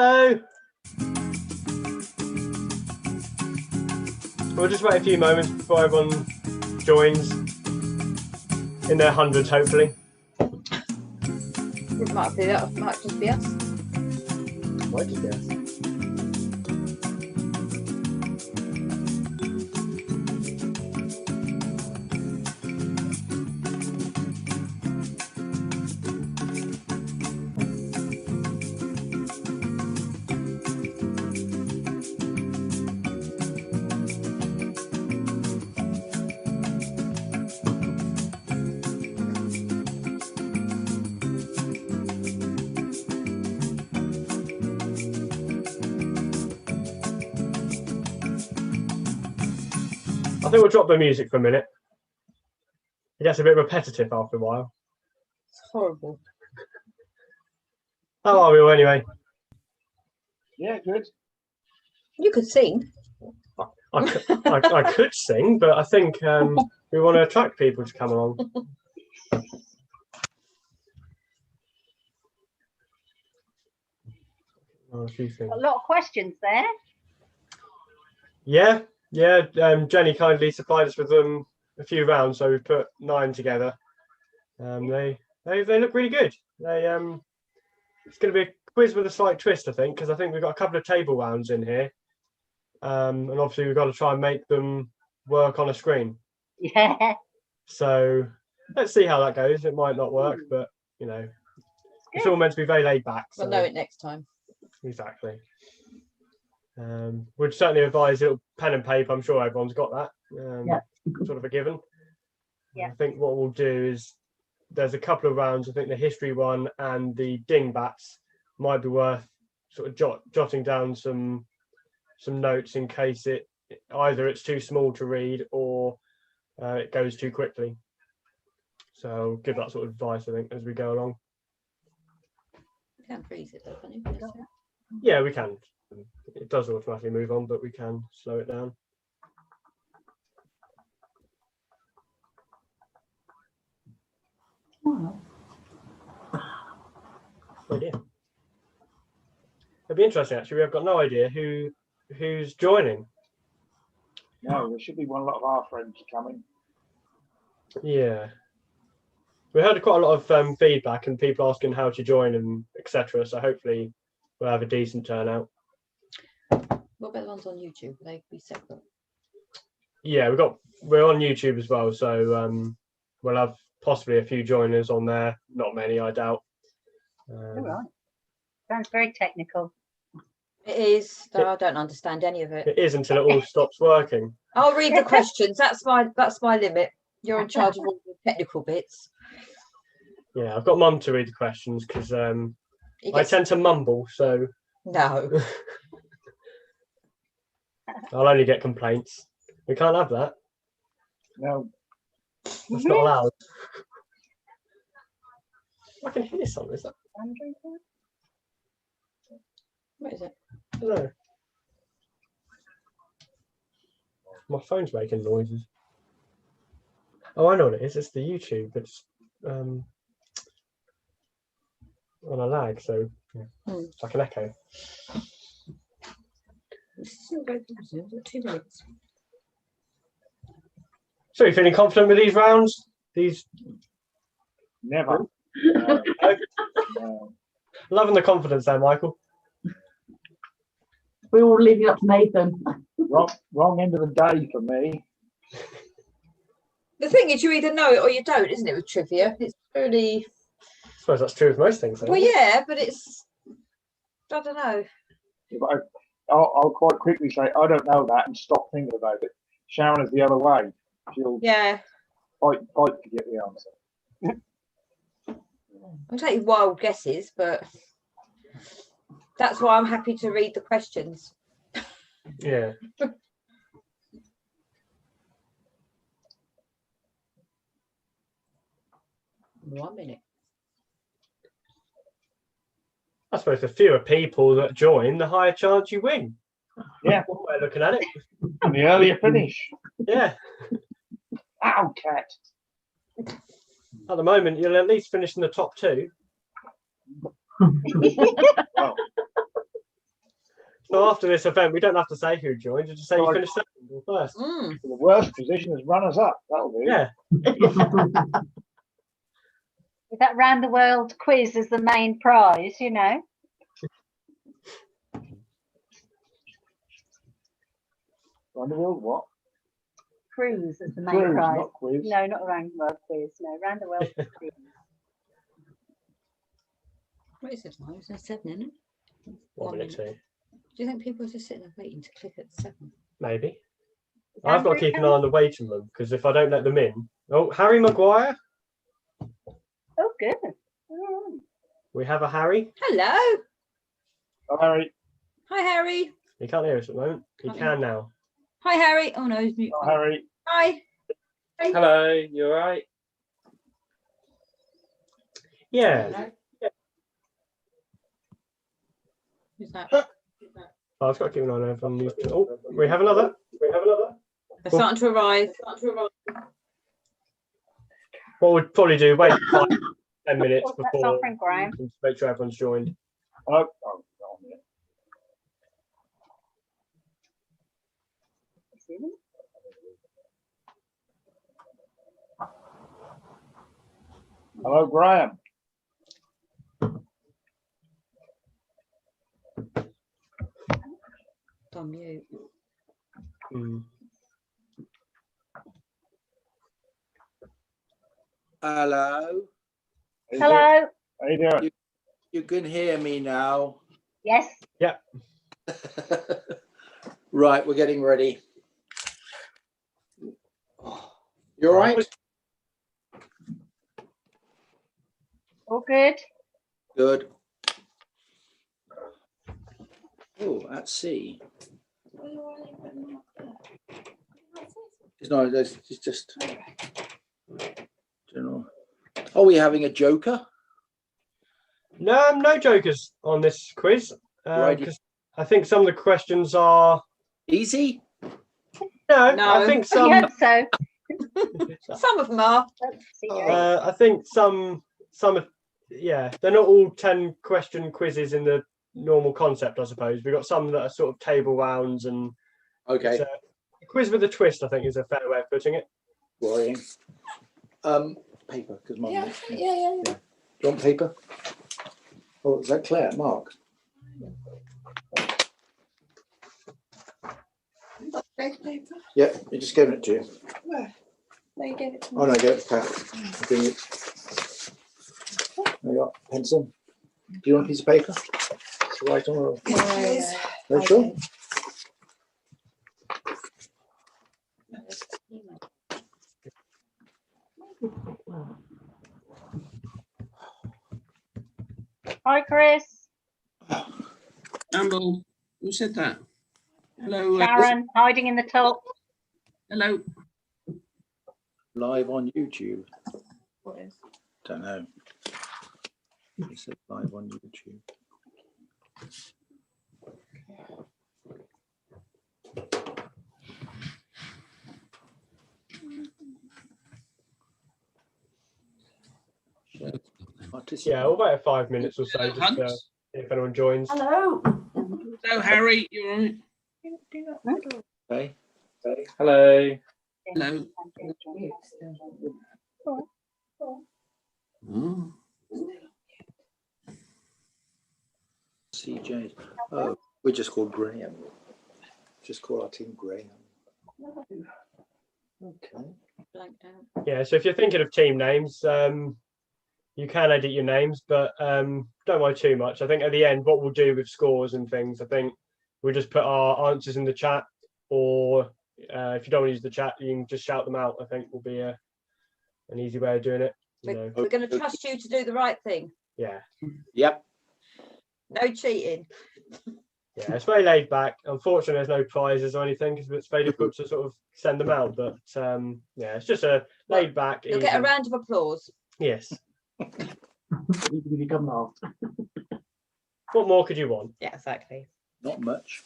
Hello. We'll just wait a few moments before everyone joins in their hundreds, hopefully. It might be that. Might just be us. Might just be us. I think we'll drop the music for a minute. It gets a bit repetitive after a while. It's horrible. How are we all anyway? Yeah, good. You could sing. I could sing, but I think we want to attract people to come along. Oh, a few things. A lot of questions there. Yeah. Jenny kindly supplied us with a few rounds, so we put 9 together. They look really good. It's going to be a quiz with a slight twist, I think, because I think we've got a couple of table rounds in here, and obviously we've got to try and make them work on a screen. Yeah. So let's see how that goes. It might not work, but you know, it's all meant to be very laid back. So. We'll know it next time. Exactly. Would certainly advise a little pen and paper. I'm sure everyone's got that. Sort of a given. Yeah. I think what we'll do is there's a couple of rounds. I think the history one and the dingbats might be worth sort of jotting down some notes in case either it's too small to read or it goes too quickly. So I'll give that sort of advice, I think, as we go along. You can't freeze it though, can you? Yeah, we can. It does automatically move on, but we can slow it down. Oh. Oh dear. It'd be interesting actually. We've got no idea who's joining. No, there should be one lot of our friends coming. Yeah. We heard quite a lot of feedback and people asking how to join and etc. So hopefully we'll have a decent turnout. What about the ones on YouTube? Will they be separate? Yeah, we're on YouTube as well, so we'll have possibly a few joiners on there. Not many, I doubt. All right. Sounds very technical. It is. Though I don't understand any of it. It is until it all stops working. I'll read the questions. That's my limit. You're in charge of all the technical bits. Yeah, I've got Mum to read the questions because I tend to mumble, so No. I'll only get complaints. We can't have that. No, That's not allowed. I can hear something. Is that? What is it? I don't know. My phone's making noises. Oh, I know what it is. It's the YouTube. It's on a lag, so yeah. It's like an echo. Still go for 2 minutes. So, you feeling confident with these rounds? These never. No. loving the confidence there, Michael. We're all leaving up to Nathan. Wrong end of the day for me. The thing is, you either know it or you don't, isn't it? With trivia, it's really. I suppose that's true with most things. Well, yeah, but it's. I don't know. But I'll quite quickly say I don't know that and stop thinking about it. Sharon is the other way. She'll fight to get the answer. I'm taking wild guesses, but that's why I'm happy to read the questions. Yeah. 1 minute. I suppose the fewer people that join, the higher chance you win. Yeah. One way of looking at it. And the earlier finish. Yeah. Ow, cat. At the moment, you'll at least finish in the top 2. Well, So after this event, we don't have to say who joined. You just say you finished second or first. Mm. The worst position is runners up. That'll be. Yeah. With that round the world quiz as the main prize, you know. Round the world what? Cruise as the main Cruise, prize. not quiz. No, not round the world quiz. No, round the world cruise. What is it tomorrow? It's 7, isn't it? 1 minute 2. Do you think people are just sitting there waiting to click at 7? Maybe. I've got to keep an eye on the waiting room because if I don't let them in. Oh, Harry Maguire. Oh, good. Oh. We have a Harry. Hello. Oh, Harry. Hi, Harry. He can't hear us at the moment. He can now. Hi, Harry. Oh, no, he's mute. Oh, Harry. Hi. Hello, you all right? Yeah. Who's that? Oh, I've got to keep an eye on everyone. Oh, we have another. They're starting to arrive. What we'd probably do, wait 5, 10 minutes That's before, offering, Graham. to make sure everyone's joined. Oh, hello, Graham. On mute. Mm. Hello. Hello. How you doing? You can hear me now. Yes. Yeah. Right, we're getting ready. You all right? All good. Good. Oh, at sea. It's not. It's just. General. Are we having a joker? No jokers on this quiz. Right. Because I think some of the questions are Easy. no. No. I think I some. hope so. Some of them are. Let's see. I think some. Yeah, they're not all 10-question quizzes in the normal concept. I suppose we've got some that are sort of table rounds and. Okay. A quiz with a twist, I think, is a fair way of putting it. Worrying. Paper, because Mum. Yeah. Do you want paper? Oh, is that Claire? Mark? Yeah, you just gave it to you. Where? No, you gave it to me. Oh no, I gave it to Kath. I'll bring it. There you got a pencil. Do you want a piece of paper to write on? Or... Yes. No, sure. Hi, Chris. Campbell, who said that? Hello. Sharon, hiding in the top. Hello. Live on YouTube. What is? Don't know. It said live on YouTube. Yeah, we'll wait 5 minutes or so Hello, just Hunt. if anyone joins. Hello. Hello, Harry. You all right? Okay. Hello. Hello. Oh. CJ. Oh, we're just called Graham. Just call our team Graham. Okay. Blanked out. Yeah, so if you're thinking of team names, you can edit your names, but don't worry too much. I think at the end, what we'll do with scores and things, I think we'll just put our answers in the chat, or if you don't want to use the chat, you can just shout them out. I think will be an easy way of doing it. You know. We're going to trust you to do the right thing. Yeah. Yep. No cheating. Yeah, it's very laid back. Unfortunately, there's no prizes or anything because it's very difficult to sort of send them out. But yeah, it's just a laid back. You'll get a round of applause. Yes. What more could you want? Yeah, exactly. Not much.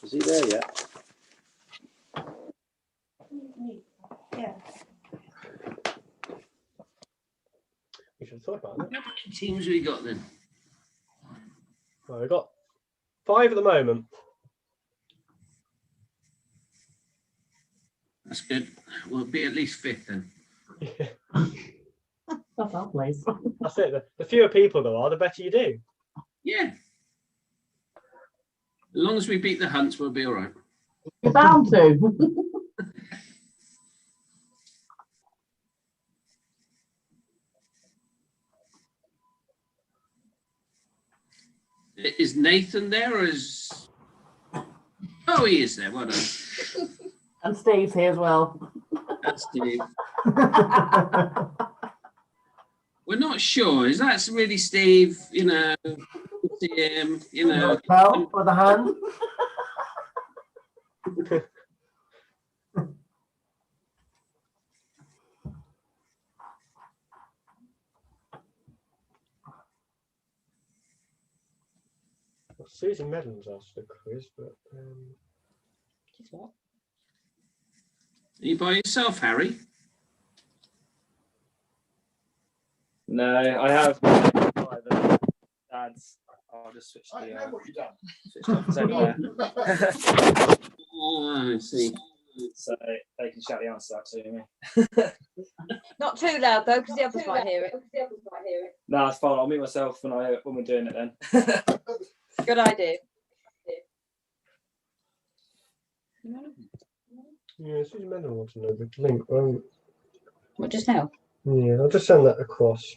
Is he there yet? Yeah. We should have thought about that. How many teams have we got then? Well, we've got 5 at the moment. That's good. We'll be at least 5th then. Yeah. That's our place. That's it. The fewer people there are, the better you do. Yeah. As long as we beat the Hunts, we'll be all right. You're bound to. Is Nathan there or is... Oh, he is there. Well done. And Steve's here as well. That's Steve. We're not sure. Is that really Steve? You know, see him, you know. Well, with a hand. Susan Medland's asked for the quiz, but What? Are you by yourself, Harry? No, I have private Dad's. I'll just switch I the. know what you've done. Switch off. It's only there. Oh, I see. So they can shout the answer out to me. Not too loud though, because the others might hear it. No, it's fine. I'll mute myself when we're doing it then. Good idea. yeah, Susan Medland wants to know the link. What, just now? Yeah, I'll just send that across.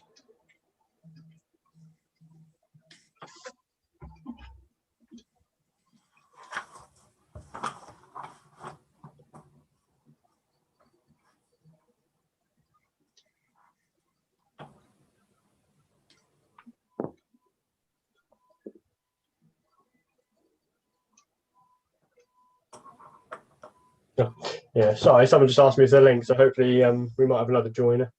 Oh, yeah, sorry, someone just asked me for the link, so hopefully we might have another joiner.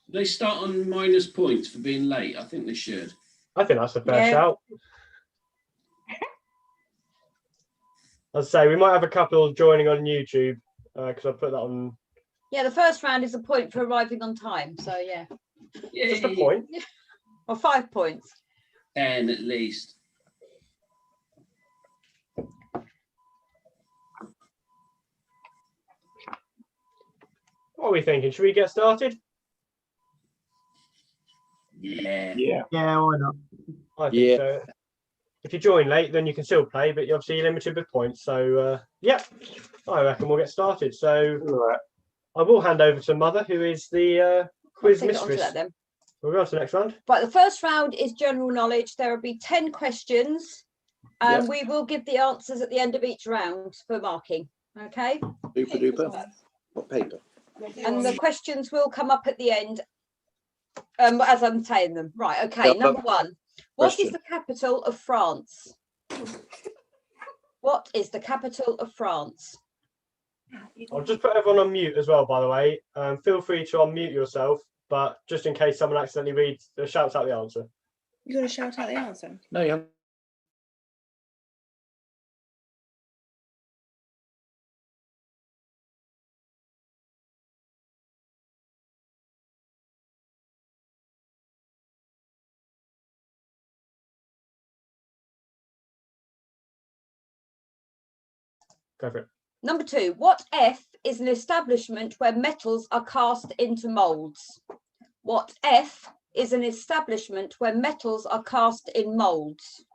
They start on minus points for being late. I think they should. I think that's a fair Yeah. shout. As I say, we might have a couple joining on YouTube because I put that on. Yeah, the first round is a point for arriving on time. So yeah. Just a point. Or 5 points. 10 at least. What are we thinking? Should we get started? Yeah. Yeah. Yeah, why not? I think Yeah. so. If you join late, then you can still play, but you're obviously limited with points. So, yeah, I reckon we'll get started. So, All right. I will hand over to Mother, who is the quiz I'll take it onto mistress. that then. We'll go on to the next round. Right, the first round is general knowledge. There will be 10 questions, and we will give the answers at the end of each round for marking. Okay. Super duper. What paper? And the questions will come up at the end as I'm saying them. Right, okay. Yep. Number 1. What is Question. the capital of France? What is the capital of France? I'll just put everyone on mute as well, by the way. Feel free to unmute yourself, but just in case someone accidentally shouts out the answer. You got to shout out the answer. No, you haven't. Go for it. Number 2. What F is an establishment where metals are cast into moulds? What F is an establishment where metals are cast in moulds?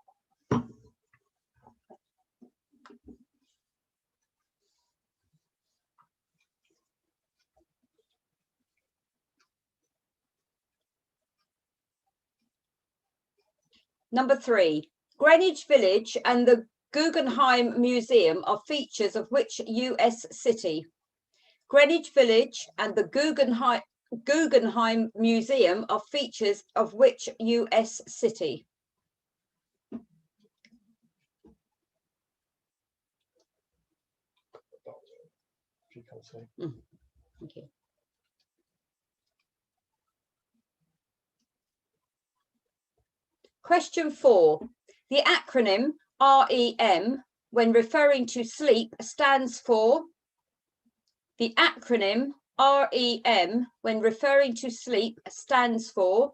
Number 3. Greenwich Village and the Guggenheim Museum are features of which US city? Greenwich Village and the Guggenheim Museum are features of which US city? If you can't say. Thank you. Question 4. The acronym REM, when referring to sleep, stands for. The acronym REM, when referring to sleep, stands for.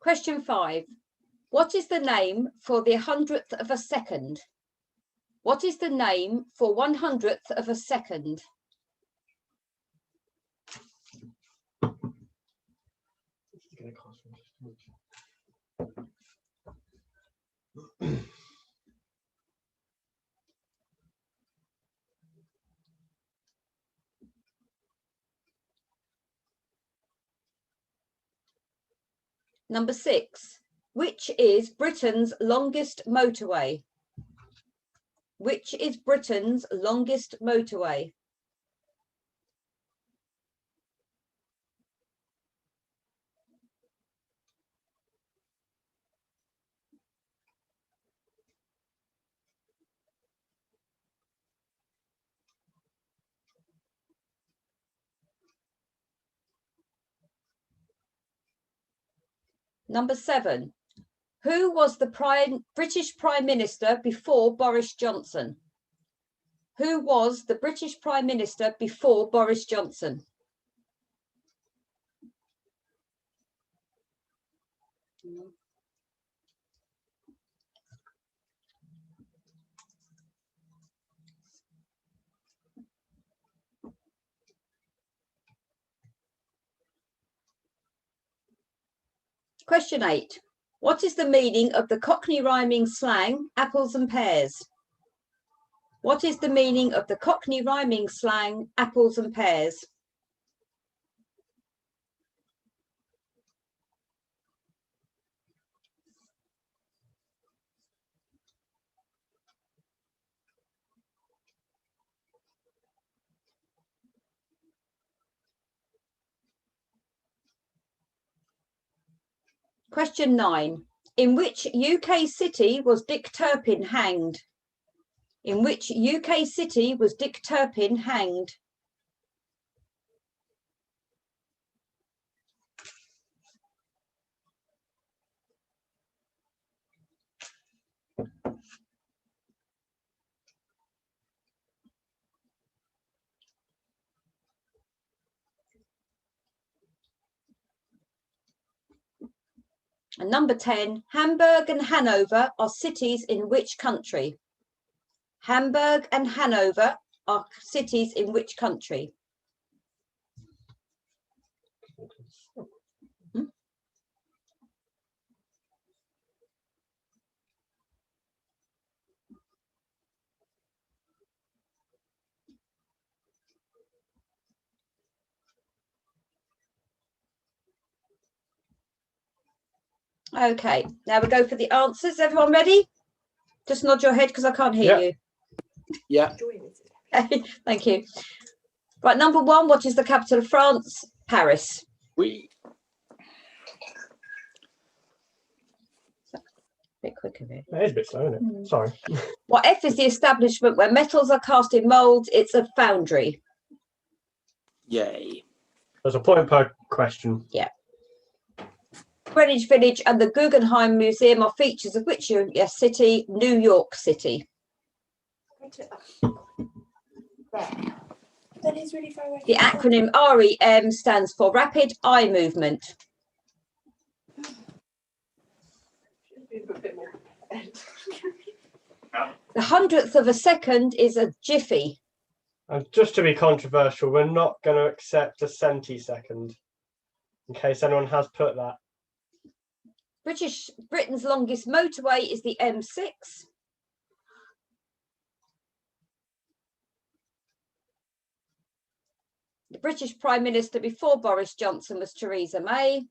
Question 5. What is the name for the 100th of a second? What is the name for 100th of a second? Number 6. Which is Britain's longest motorway? Which is Britain's longest motorway? Number 7. Who was the British Prime Minister before Boris Johnson? Who was the British Prime Minister before Boris Johnson? Question 8. What is the meaning of the Cockney rhyming slang, apples and pears? What is the meaning of the Cockney rhyming slang, apples and pears? Question 9. In which UK city was Dick Turpin hanged? In which UK city was Dick Turpin hanged? And number 10, Hamburg and Hanover are cities in which country? Hamburg and Hanover are cities in which country? Okay, now we go for the answers. Everyone ready? Just nod your head because I can't hear you. Yeah. Thank you. Right, number 1, what is the capital of France? Paris. We. A bit quicker there. That is a bit slow, isn't it? Sorry. What F is the establishment where metals are cast in moulds? It's a foundry. Yay. There's a point per question. Yeah. Greenwich Village and the Guggenheim Museum are features of which US city? New York City. That is really far away. The acronym REM stands for Rapid Eye Movement. The 100th of a second is a jiffy. And just to be controversial, we're not going to accept a centisecond, in case anyone has put that. Britain's longest motorway is the M6. The British Prime Minister before Boris Johnson was Theresa May.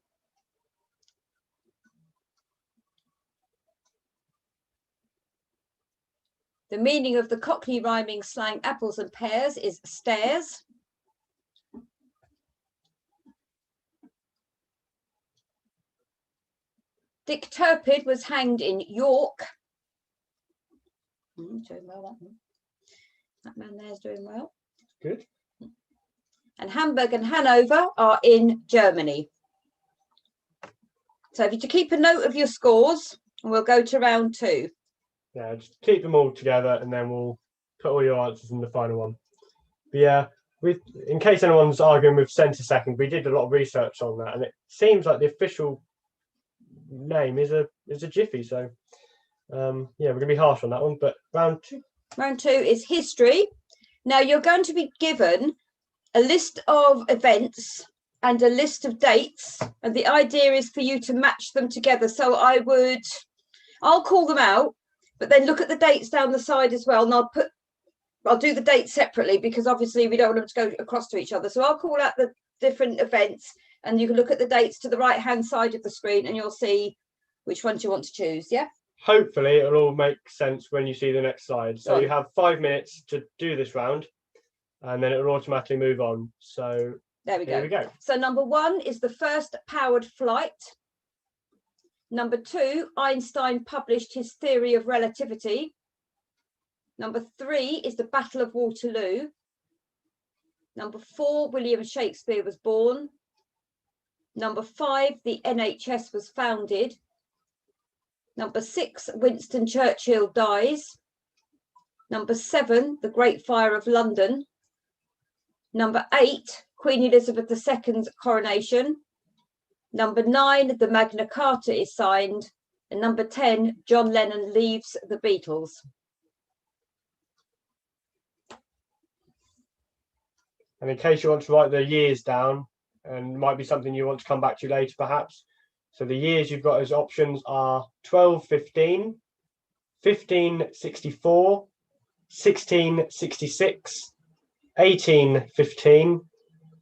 The meaning of the Cockney rhyming slang apples and pears is stairs. Dick Turpin was hanged in York. Doing well, that one. That man there's doing well. Good. And Hamburg and Hanover are in Germany. So if you to keep a note of your scores, and we'll go to round 2. Yeah, just keep them all together and then we'll put all your answers in the final one. But yeah, in case anyone's arguing with centisecond, we did a lot of research on that and it seems like the official name is a jiffy. So yeah, we're gonna be harsh on that one. But round two. Round two is history. Now you're going to be given a list of events and a list of dates, and the idea is for you to match them together. So I'll call them out, but then look at the dates down the side as well, and I'll do the dates separately because obviously we don't want them to go across to each other. So I'll call out the different events, and you can look at the dates to the right hand side of the screen, and you'll see which ones you want to choose. Yeah. Hopefully it'll all make sense when you see the next slide. So Right. you have 5 minutes to do this round, and then it will automatically move on. So There we go. here we go. So number 1 is the first powered flight. Number 2, Einstein published his theory of relativity. Number 3 is the Battle of Waterloo. Number 4, William Shakespeare was born. Number 5, the NHS was founded. Number 6, Winston Churchill dies. Number 7, the Great Fire of London. Number 8, Queen Elizabeth II's coronation. Number 9, the Magna Carta is signed. And number 10, John Lennon leaves the Beatles. And in case you want to write the years down, and might be something you want to come back to later perhaps. So the years you've got as options are 1215, 1564, 1666, 1815,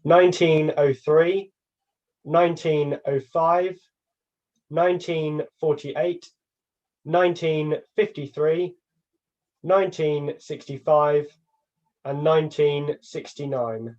1903, 1905, 1948, 1953, 1965, and 1969.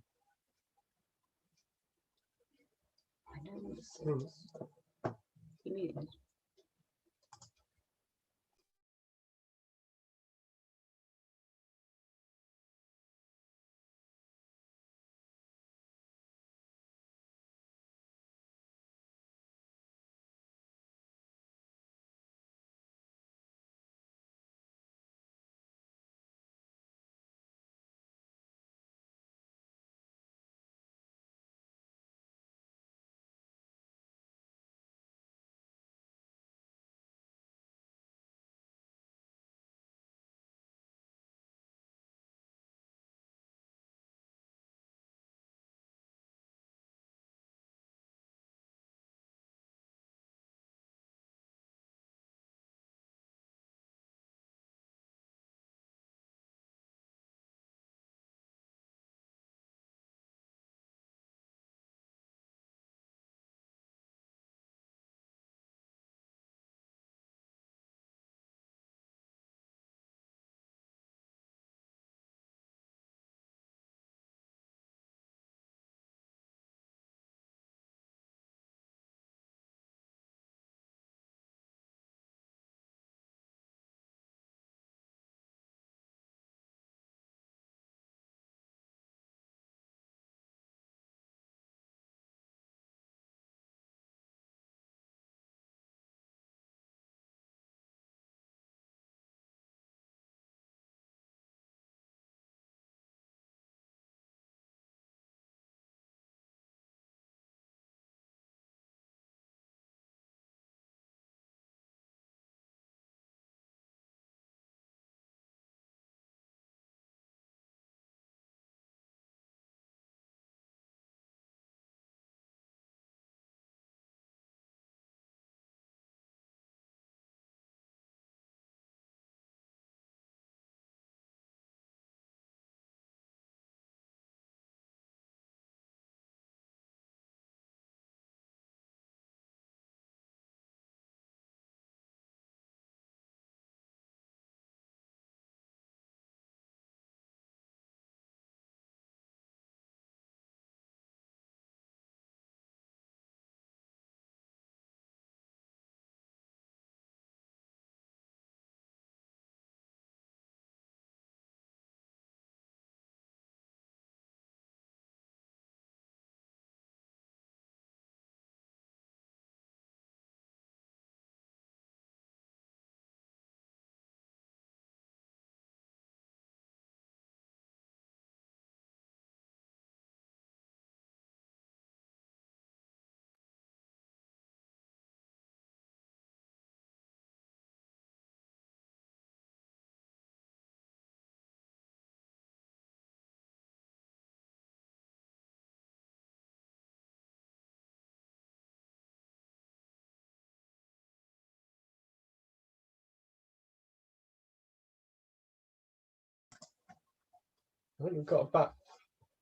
I think we've got about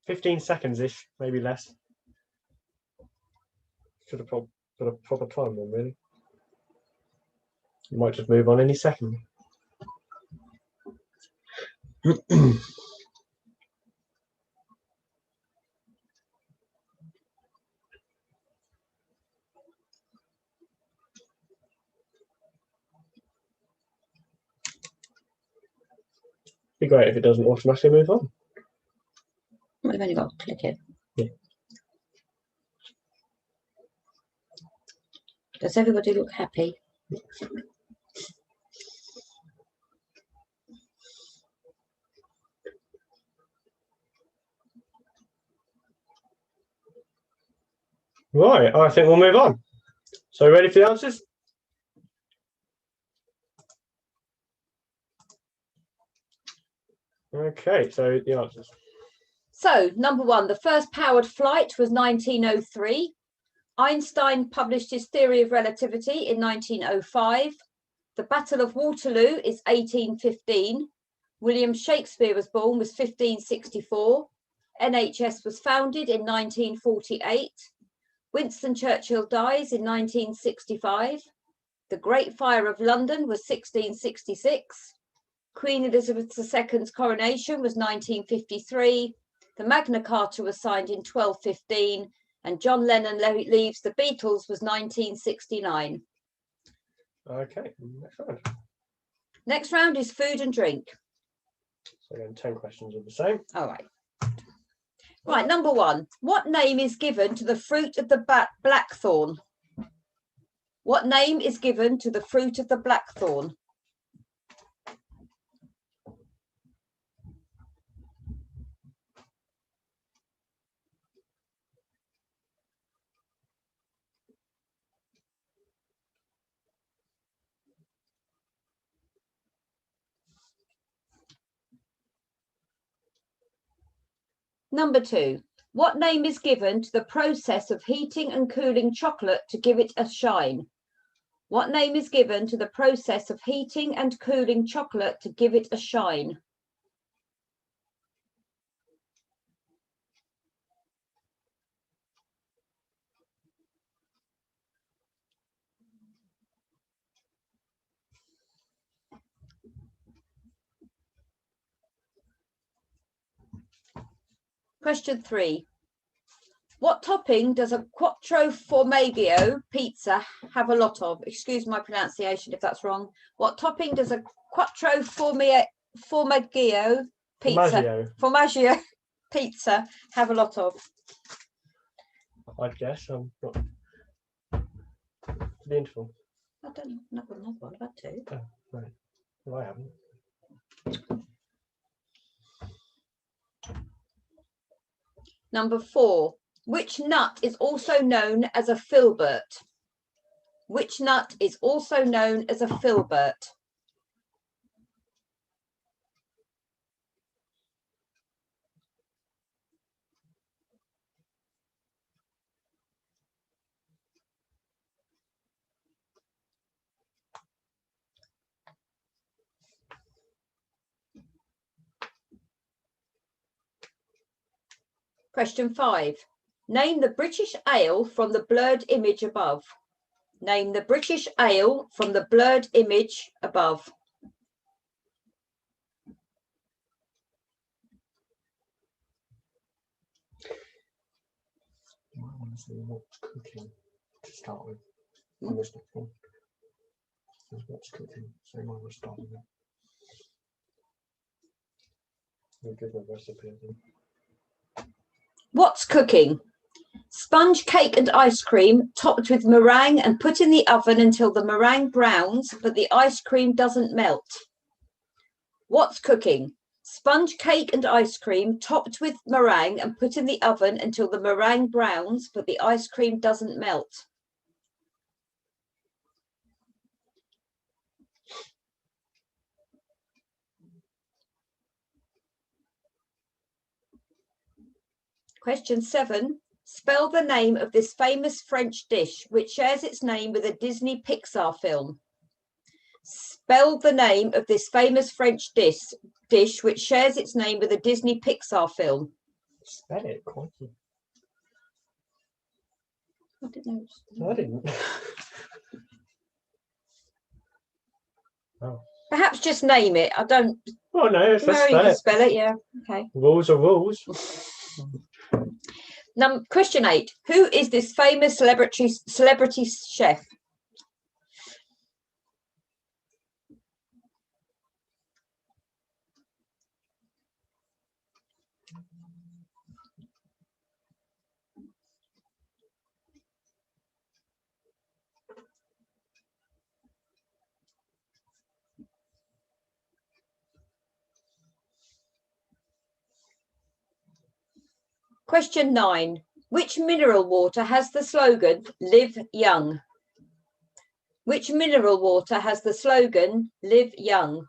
15 seconds-ish, maybe less. Should have put a proper time on, really. You might just move on any second. Be great if it doesn't automatically move on. We've only got to click it. Yeah. Does everybody look happy? Right, I think we'll move on. So ready for the answers? Okay, so the answers. So, number one, the first powered flight was 1903. Einstein published his theory of relativity in 1905. The Battle of Waterloo is 1815. William Shakespeare was born was 1564. NHS was founded in 1948. Winston Churchill dies in 1965. The Great Fire of London was 1666. Queen Elizabeth II's coronation was 1953. The Magna Carta was signed in 1215. And John Lennon leaves the Beatles was 1969. Okay, next round. Next round is food and drink. So again, 10 questions of the same. All right. Right, number one. What name is given to the fruit of the blackthorn? What name is given to the fruit of the blackthorn? Number two, what name is given to the process of heating and cooling chocolate to give it a shine? What name is given to the process of heating and cooling chocolate to give it a shine? Question three. What topping does a quattro formaggio pizza have a lot of? Excuse my pronunciation if that's wrong. What topping does a quattro formaggio formaggio pizza have a lot of? I'd guess. I'm not. The interval. I don't know. Another one. I've had two. Oh, right. Well, I haven't. Number four. Which nut is also known as a filbert? Which nut is also known as a filbert? Question five. Name the British ale from the blurred image above. Name the British ale from the blurred image above. You might want to see what's cooking to start with on this next one. What's cooking, so you might want to start with that. We'll give a recipe, I think. What's cooking? Sponge cake and ice cream topped with meringue and put in the oven until the meringue browns, but the ice cream doesn't melt. What's cooking? Sponge cake and ice cream topped with meringue and put in the oven until the meringue browns, but the ice cream doesn't melt. Question 7. Spell the name of this famous French dish which shares its name with a Disney Pixar film. Spell the name of this famous French dish which shares its name with a Disney Pixar film. Spell it, crikey. I didn't know. No, I didn't. Oh. Perhaps just name it. I don't. Oh no, let's No, you spell can it. spell it. Yeah. Okay. Rules are rules. Question 8. Who is this famous celebrity chef? Question 9. Which mineral water has the slogan "Live Young"? Which mineral water has the slogan "Live Young"?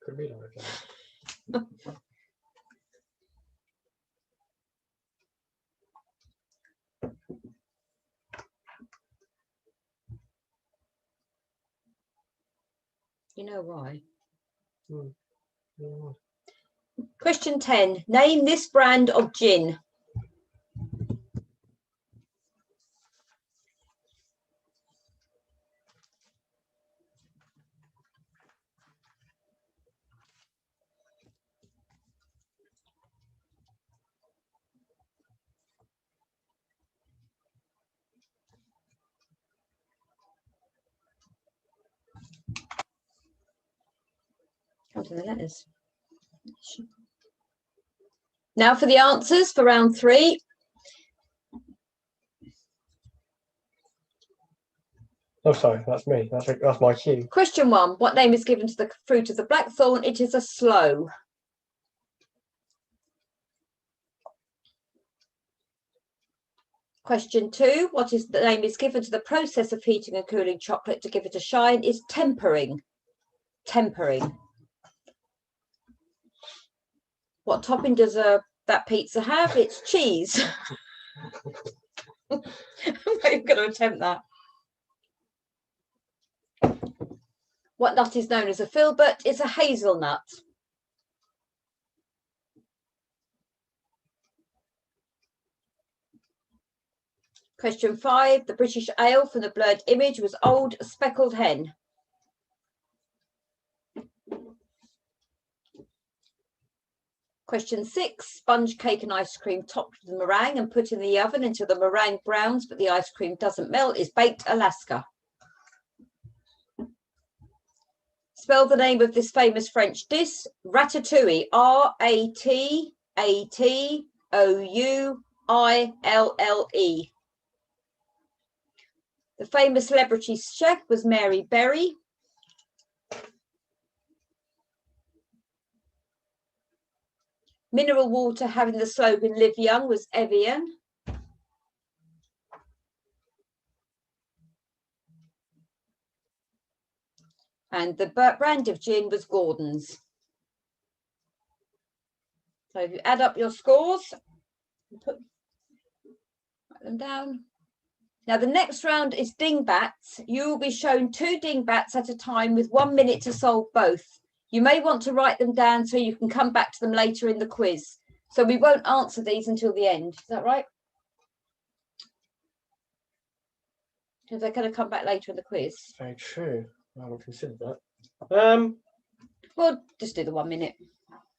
Could be like You know why? Yeah. Question 10. Name this brand of gin. Come to the letters. Now for the answers for round 3. Oh, sorry, that's me. That's my cue. Question 1. What name is given to the fruit of the blackthorn? It is a sloe. Question 2. What is the name is given to the process of heating and cooling chocolate to give it a shine? Is tempering. Tempering. What topping does that pizza have? It's cheese. I'm not even going to attempt that. What nut is known as a filbert? It's a hazelnut. Question 5. The British ale from the blurred image was Old Speckled Hen. Question 6. Sponge cake and ice cream topped with meringue and put in the oven until the meringue browns but the ice cream doesn't melt is baked Alaska. Spell the name of this famous French dish. Ratatouille. R-A-T-A-T-O-U-I-L-L-E. The famous celebrity chef was Mary Berry. Mineral water having the slogan "Live Young" was Evian. And the brand of gin was Gordon's. So if you add up your scores, write them down. Now the next round is dingbats. You will be shown 2 dingbats at a time with 1 minute to solve both. You may want to write them down so you can come back to them later in the quiz. So we won't answer these until the end. Is that right? Because they're going to come back later in the quiz. Very true. I haven't considered that. We'll just do the 1 minute.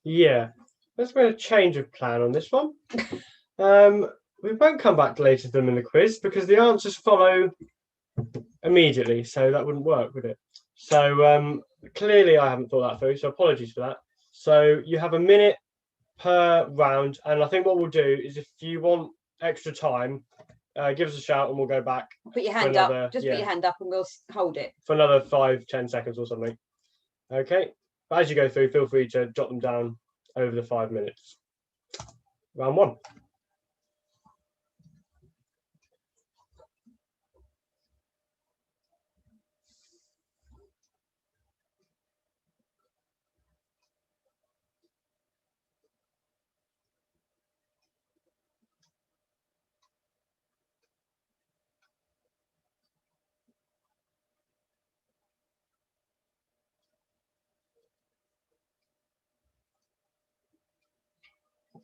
Yeah. There's been a change of plan on this one. We won't come back later to them in the quiz because the answers follow immediately, so that wouldn't work, would it? So clearly I haven't thought that through, so apologies for that. So you have a minute per round, and I think what we'll do is if you want extra time, give us a shout and we'll go back. Put your hand up. Just put your hand up and we'll hold it. For another 5-10 seconds or something. Okay. But as you go through, feel free to jot them down over the 5 minutes. Round 1.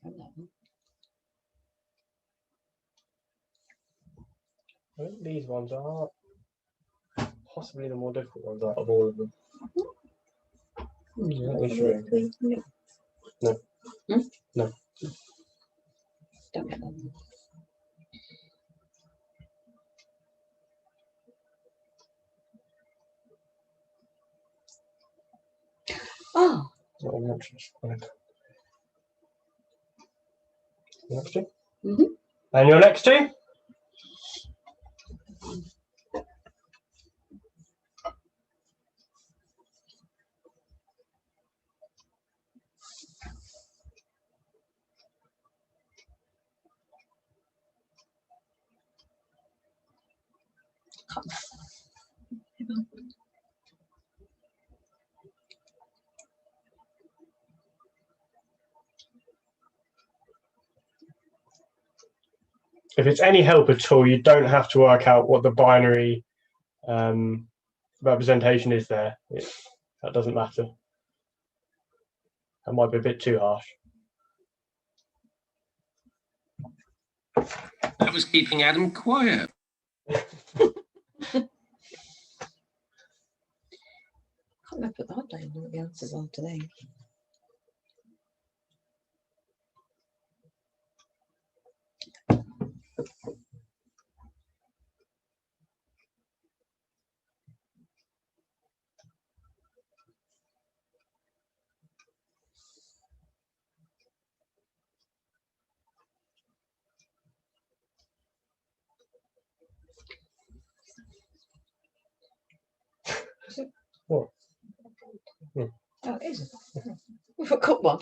I think these ones are possibly the more difficult ones out of all of them. Let me show you. No. No. Don't get them. Oh. Next two. And your next two? If it's any help at all, you don't have to work out what the binary representation is there. That doesn't matter. That might be a bit too harsh. That was keeping Adam quiet. I can't put that down what the answers are today. What? Oh, it is. We've got one.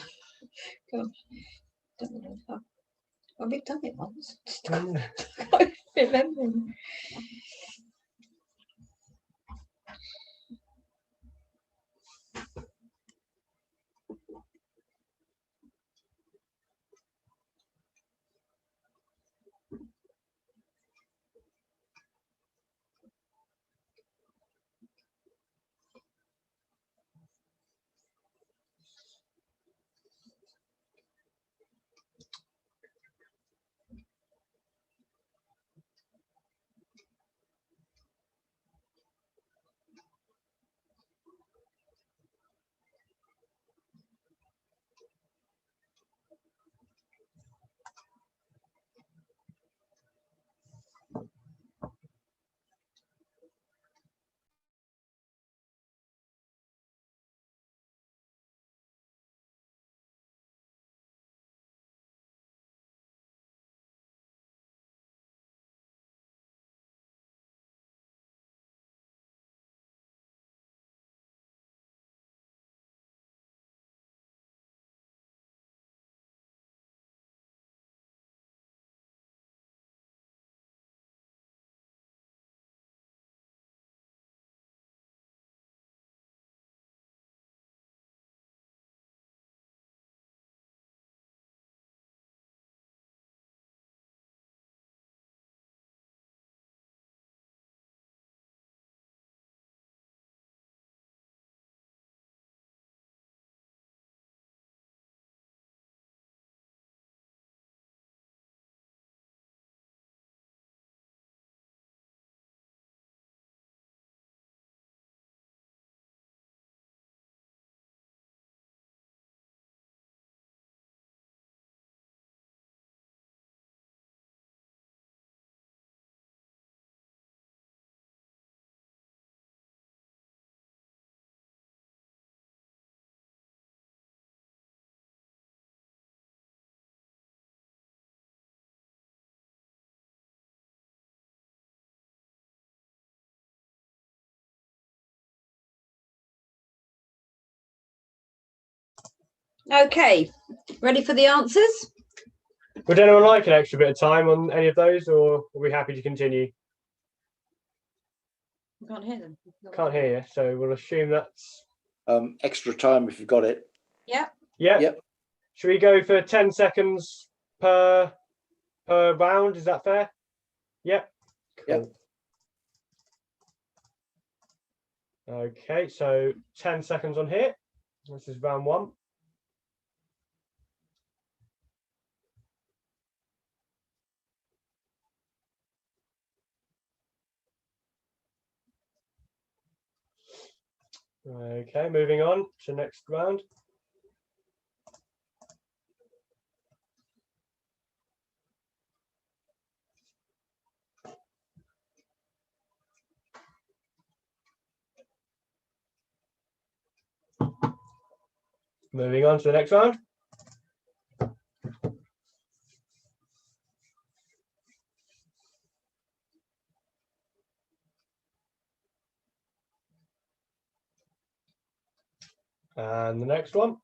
Gosh. We've done it once. I can't remember. Okay, ready for the answers? Would anyone like an extra bit of time on any of those, or are we happy to continue? I can't hear them. Can't hear you, so we'll assume that's extra time if you've got it. Yeah. Yeah. Yep. Should we go for 10 seconds per round? Is that fair? Yep. Cool. Yep. Okay, so 10 seconds on here. This is round one. Okay, moving on to next round. Moving on to the next round. And the next one.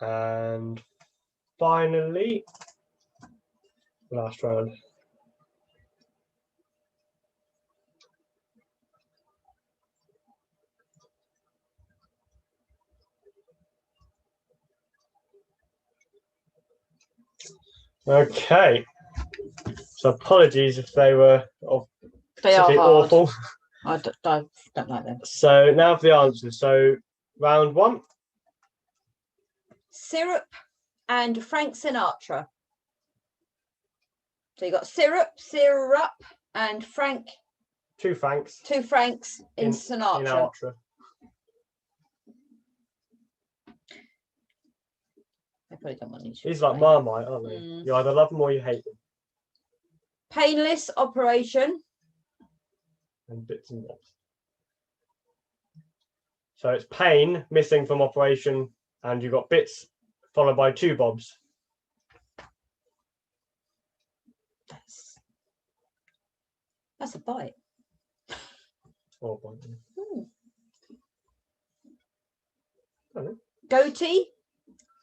And finally, last round. Okay. So apologies if they were awful. I don't like them. So now for the answers. So round one. Syrup and Frank Sinatra. So you got syrup, and Frank. Two Franks. Two Franks in Sinatra. I probably don't want these. These are like Marmite, aren't they? You either love them or you hate them. Painless operation. And bits and bobs. So it's pain missing from operation, and you've got bits followed by two bobs. That's a bite. Or Goatee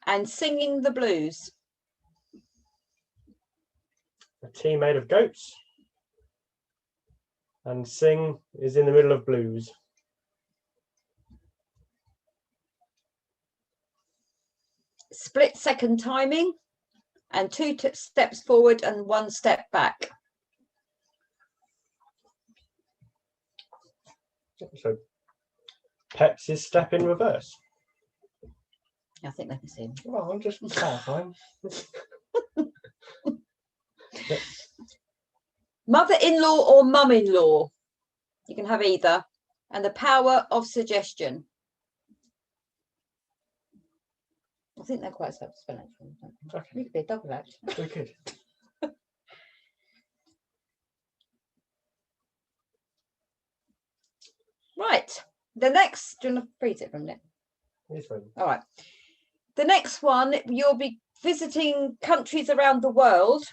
and singing the blues. A tea made of goats. And sing is in the middle of blues. Split second timing and two steps forward and one step back. So Pepsi's step in reverse. I think they can see him. Well, I'm just clarifying. Mother-in-law or mum-in-law. You can have either. And the power of suggestion. I think they're quite self-explanatory. Okay. You could be a double act. We could. Right. The next, do you want to freeze it from it? Yes, all right. The next one, you'll be visiting countries around the world.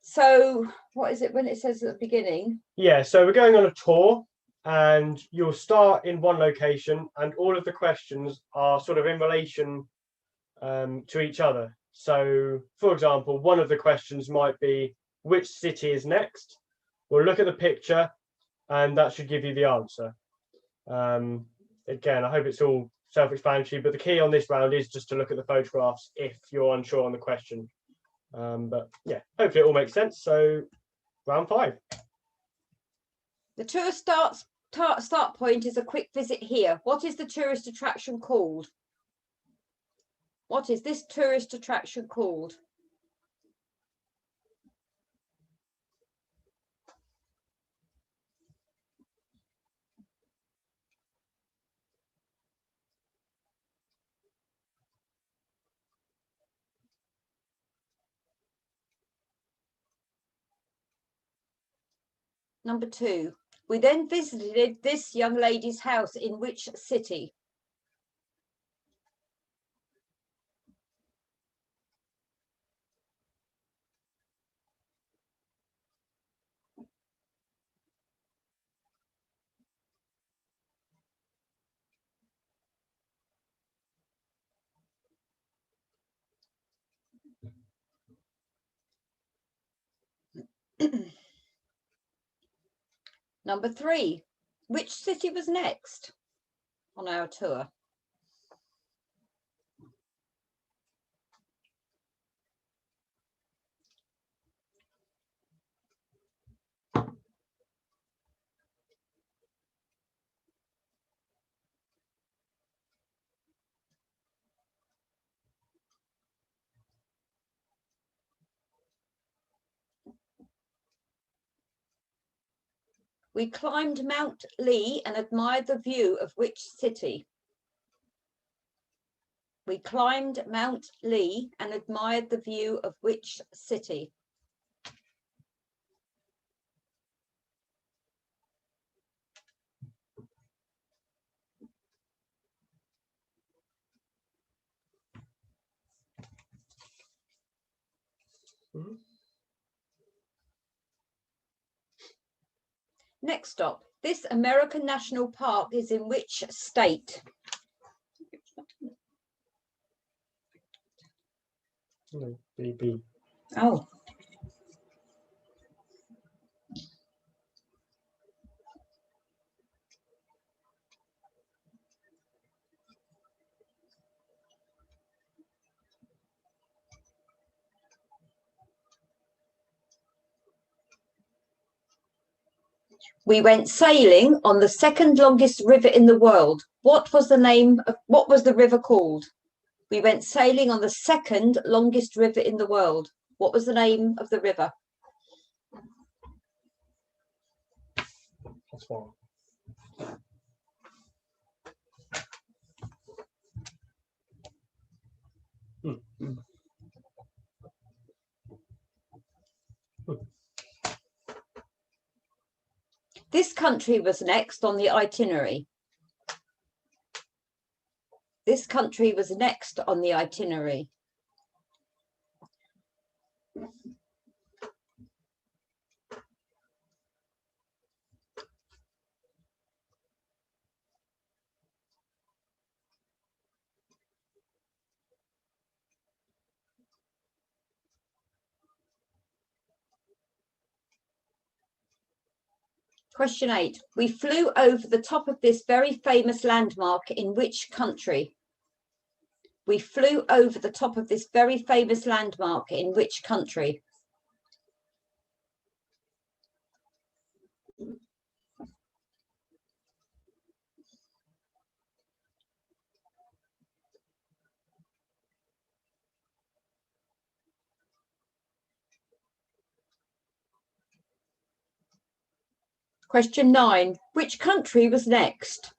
So what is it when it says at the beginning? Yeah, so we're going on a tour and you'll start in one location and all of the questions are sort of in relation to each other. So, for example, one of the questions might be, which city is next? We'll look at the picture and that should give you the answer. Again, I hope it's all self-explanatory, but the key on this round is just to look at the photographs if you're unsure on the question. But yeah, hopefully it all makes sense. So round 5. The tour start point is a quick visit here. What is the tourist attraction called? What is this tourist attraction called? Number 2. We then visited this young lady's house in which city? Number 3. Which city was next on our tour? We climbed Mount Lee and admired the view of which city? We climbed Mount Lee and admired the view of which city? Next stop. This American National Park is in which state? BB. Oh. We went sailing on the second longest river in the world. What was the river called? We went sailing on the second longest river in the world. What was the name of the river? That's one. This country was next on the itinerary. This country was next on the itinerary. Question 8. We flew over the top of this very famous landmark in which country? We flew over the top of this very famous landmark in which country? Question 9. Which country was next?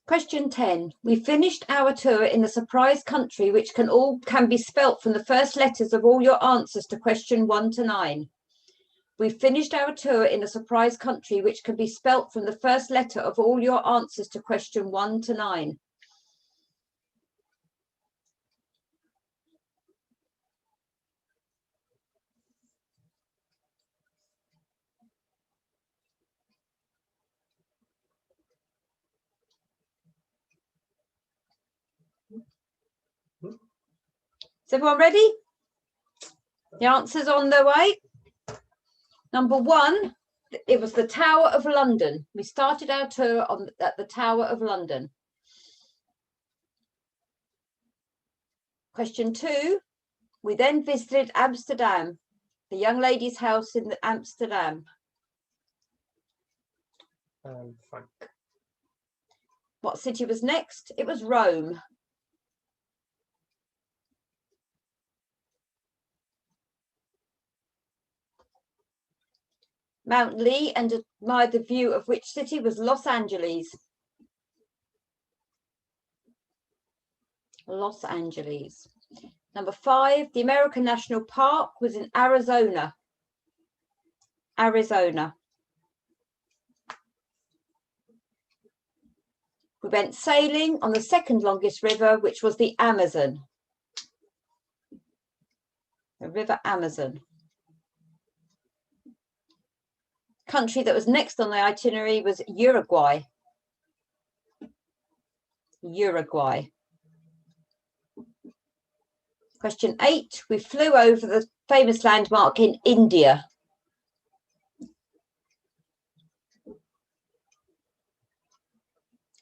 Question 10. We finished our tour in a surprise country which can be spelt from the first letters of all your answers to question 1 to 9. We finished our tour in a surprise country which can be spelt from the first letter of all your answers to question 1 to 9. Is everyone ready? The answer's on their way. Number 1, it was the Tower of London. We started our tour at the Tower of London. Question 2, we then visited Amsterdam, the young lady's house in Amsterdam. Frank. What city was next? It was Rome. Mount Lee and admired the view of which city was Los Angeles. Los Angeles. Number 5, the American National Park was in Arizona. Arizona. We went sailing on the second longest river, which was the Amazon. The River Amazon. Country that was next on the itinerary was Uruguay. Uruguay. Question 8, we flew over the famous landmark in India.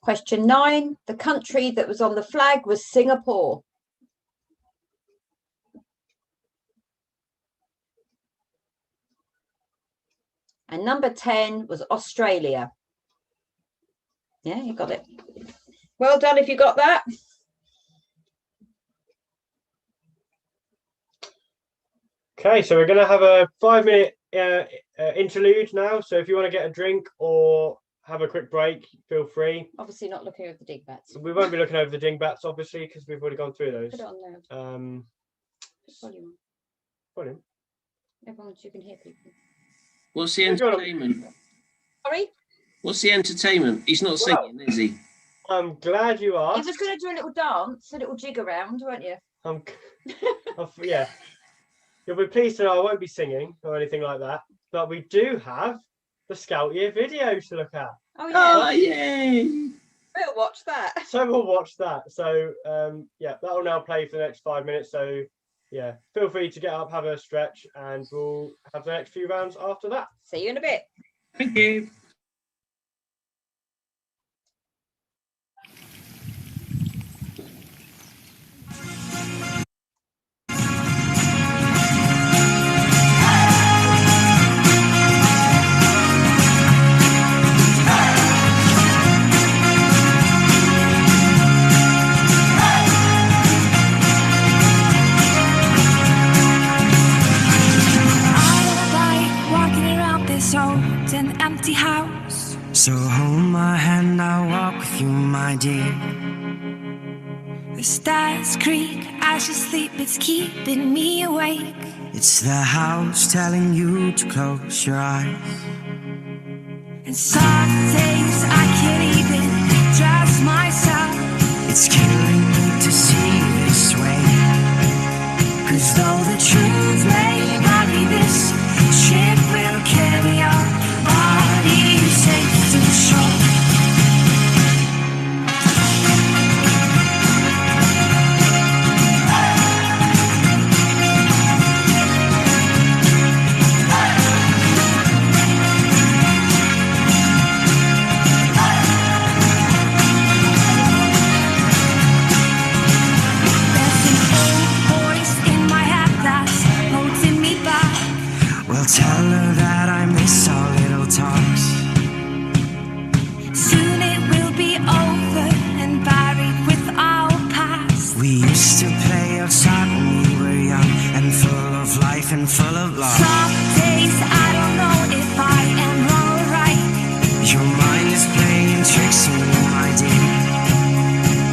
Question 9. The country that was on the flag was Singapore. And number 10 was Australia. Yeah, you got it. Well done if you got that. Okay, so we're going to have a 5-minute interlude now. So if you want to get a drink or have a quick break, feel free. Obviously not looking over the dingbats. We won't be looking over the dingbats, obviously, because we've already gone through those. Put it on there. Volume. Volume. Everyone, you can hear people. What's the entertainment? Sorry? What's the entertainment? He's not singing, is he? I'm glad you asked. You was going to do a little dance, a little jig around, weren't you? Yeah. You'll be pleased to know I won't be singing or anything like that, but we do have the Scout Year video to look at. Oh, yeah. Oh, yay! We'll watch that. So we'll watch that. So, yeah, that will now play for the next 5 minutes. So, yeah, feel free to get up, have a stretch, and we'll have the next few rounds after that. See you in a bit. Thank you. House. So hold my hand, I'll walk with you, my dear. The stars creak as you sleep, it's keeping me awake. It's the house telling you to close your eyes. And some days I can't even trust myself. It's killing me to see this way. 'Cause though the truth may vary, this ship will carry on. Body safe to shore. There's an old voice in my head that's holding me back. Well, tell her that I miss our little talks. Soon it will be over and buried with our past. We used to play outside when we were young and full of life and full of love. Some days I don't know if I am wrong or right. Your mind is playing tricks on you, my dear.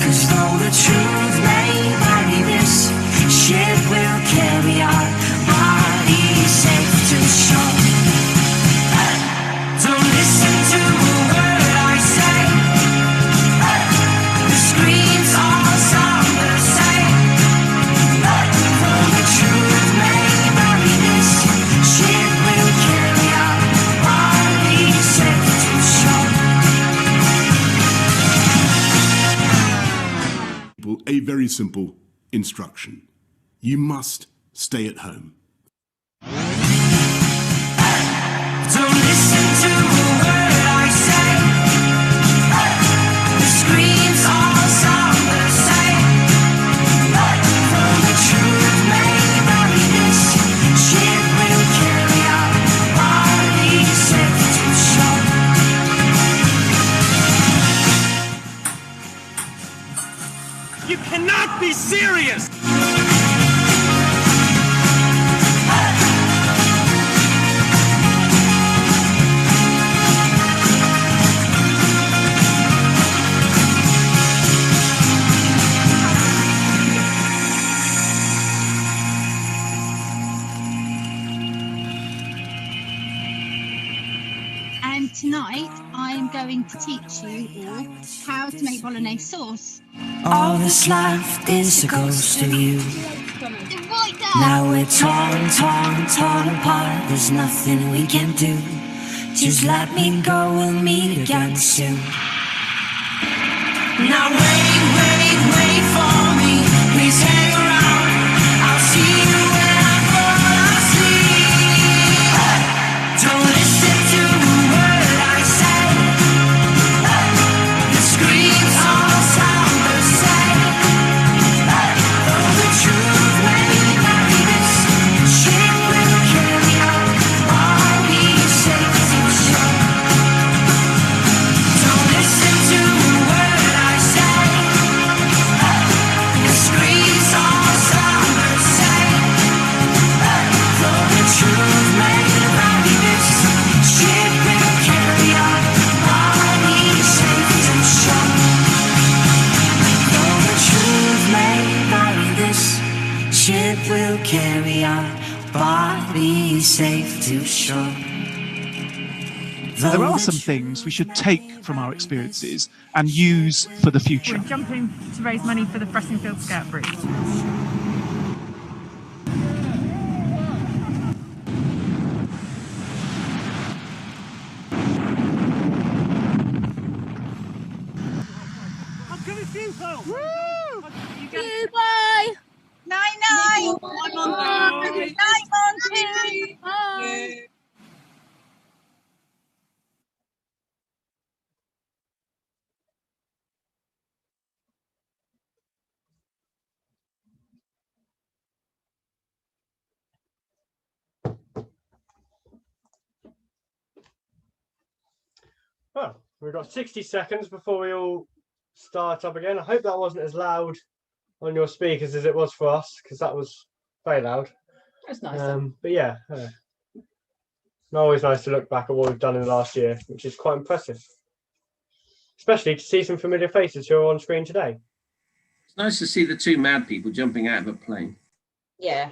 'Cause though the truth may vary, this ship will carry our body safe to shore. Don't listen to a word I say. The screams all sound the same. Though the truth may vary, this ship will carry our body safe to shore. A very simple instruction. You must stay at home. Don't listen to a word I say. The screams all sound the same. Though the truth may vary, this ship will carry our body safe to shore. You cannot be serious! And tonight I'm going to teach you all how to make bolognese sauce. All that's left is a ghost of you. Now we're torn, torn, torn apart. There's nothing we can do. Just let me go, we'll meet again soon. Now wait for me. Please hang around. I'll see you when I fall asleep. Don't listen to a word I say. The scream safe to shore. There are some things we should take from our experiences and use for the future. We're jumping to raise money for the Fressingfield Scout Bridge. Bye. Night. Night, Monty. Bye. Well, we've got 60 seconds before we all start up again. I hope that wasn't as loud on your speakers as it was for us, because that was very loud. That's nice. But yeah, always nice to look back at what we've done in the last year, which is quite impressive. Especially to see some familiar faces who are on screen today. It's nice to see the two mad people jumping out of a plane. Yeah.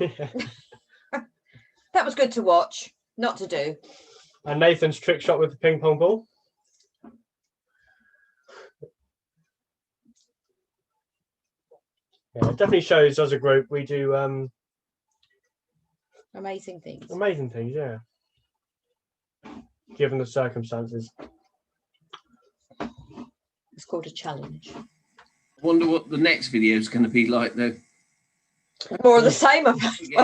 That was good to watch, not to do. And Nathan's trick shot with the ping pong ball. Yeah, it definitely shows as a group we do amazing things. Amazing things, yeah. Given the circumstances. It's called a challenge. I wonder what the next video is going to be like, though. More of the same, by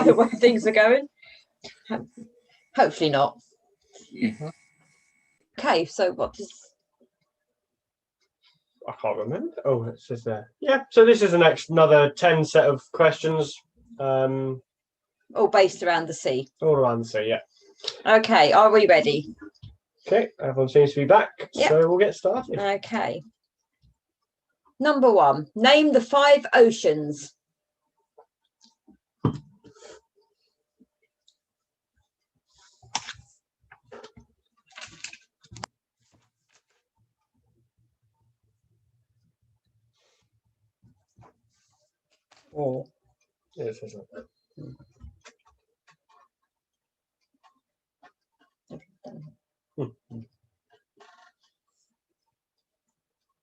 the way things are going. Hopefully not. Yeah. Okay, so what does... I can't remember. Oh, it says there. Yeah, so this is another 10 set of questions. All based around the sea. All around the sea, yeah. Okay, are we ready? Okay, everyone seems to be back, Yep. so we'll get started. Okay. Number 1, name the 5 oceans. Oh, yeah, it says that.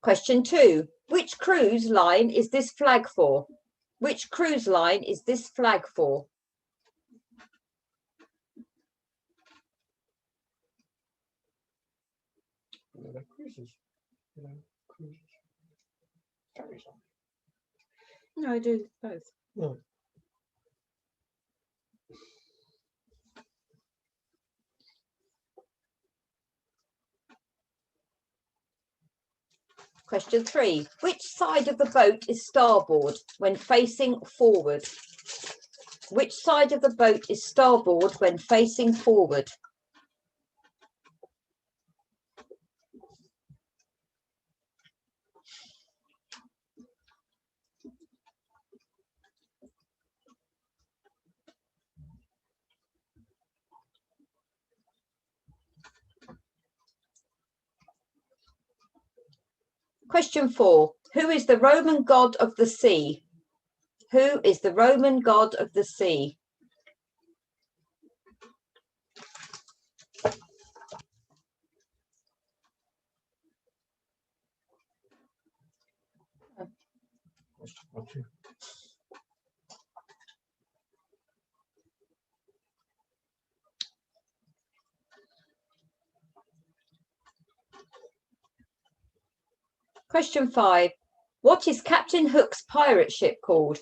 Question 2. Which cruise line is this flag for? Which cruise line is this flag for? Cruises. Cruises. No, I do both. No. Question 3. Which side of the boat is starboard when facing forward? Which side of the boat is starboard when facing forward? Question 4. Who is the Roman god of the sea? Who is the Roman god of the sea? Question 5. What is Captain Hook's pirate ship called?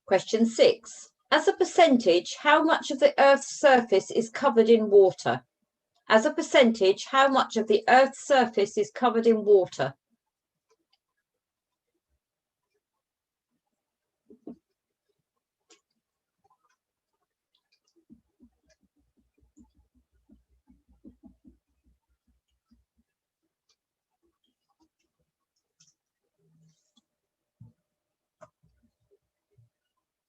Question 6. As a percentage, how much of the Earth's surface is covered in water? As a percentage, how much of the Earth's surface is covered in water?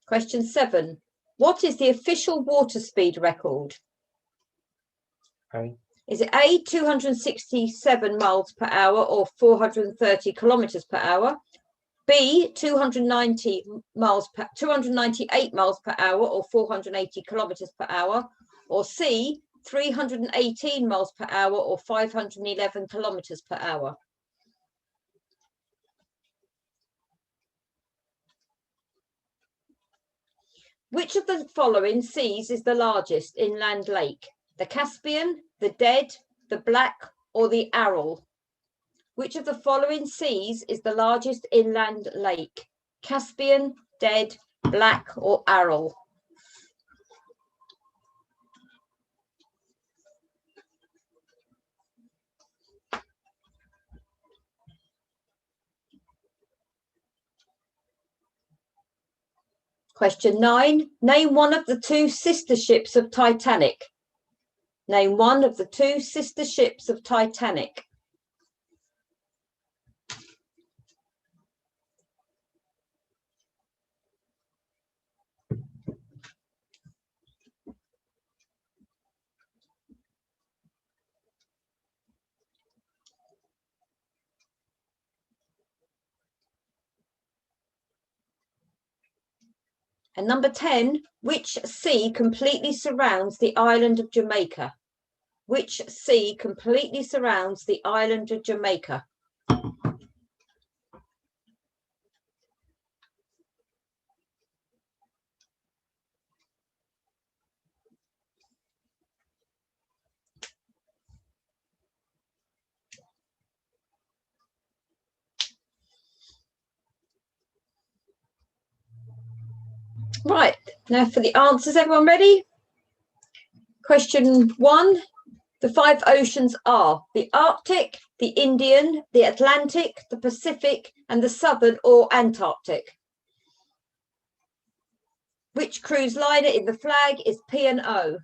Question 7. What is the official water speed record? Okay. Is it A, 267 miles per hour or 430 kilometers per hour? B, 298 miles per hour or 480 kilometers per hour? Or C, 318 miles per hour or 511 kilometers per hour? Which of the following seas is the largest inland lake? The Caspian, the Dead, the Black, or the Aral? Which of the following seas is the largest inland lake? Caspian, Dead, Black, or Aral? Question 9. Name one of the 2 sister ships of Titanic. Name one of the 2 sister ships of Titanic. And number 10, which sea completely surrounds the island of Jamaica? Which sea completely surrounds the island of Jamaica? Right, now for the answers, everyone ready? Question 1. The 5 oceans are the Arctic, the Indian, the Atlantic, the Pacific, and the Southern or Antarctic. Which cruise liner in the flag is P&O?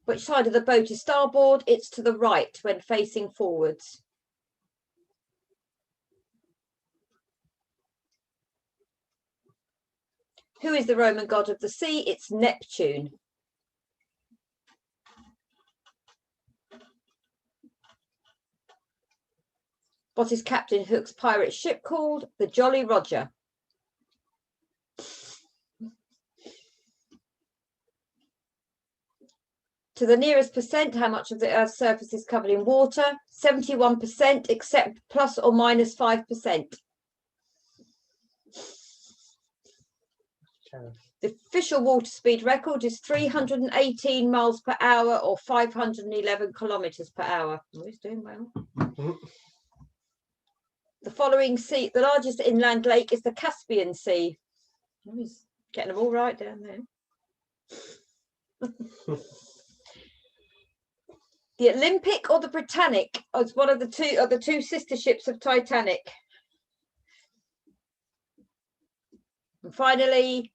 Which side of the boat is starboard? It's to the right when facing forwards. Who is the Roman god of the sea? It's Neptune. What is Captain Hook's pirate ship called? The Jolly Roger. To the nearest percent, how much of the Earth's surface is covered in water? 71%, except plus or minus 5%. The official water speed record is 318 miles per hour or 511 kilometers per hour. Oh, he's doing well. The following sea, the largest inland lake is the Caspian Sea. Oh, he's getting them all right down there. The Olympic or the Britannic is one of the two sister ships of Titanic. And finally,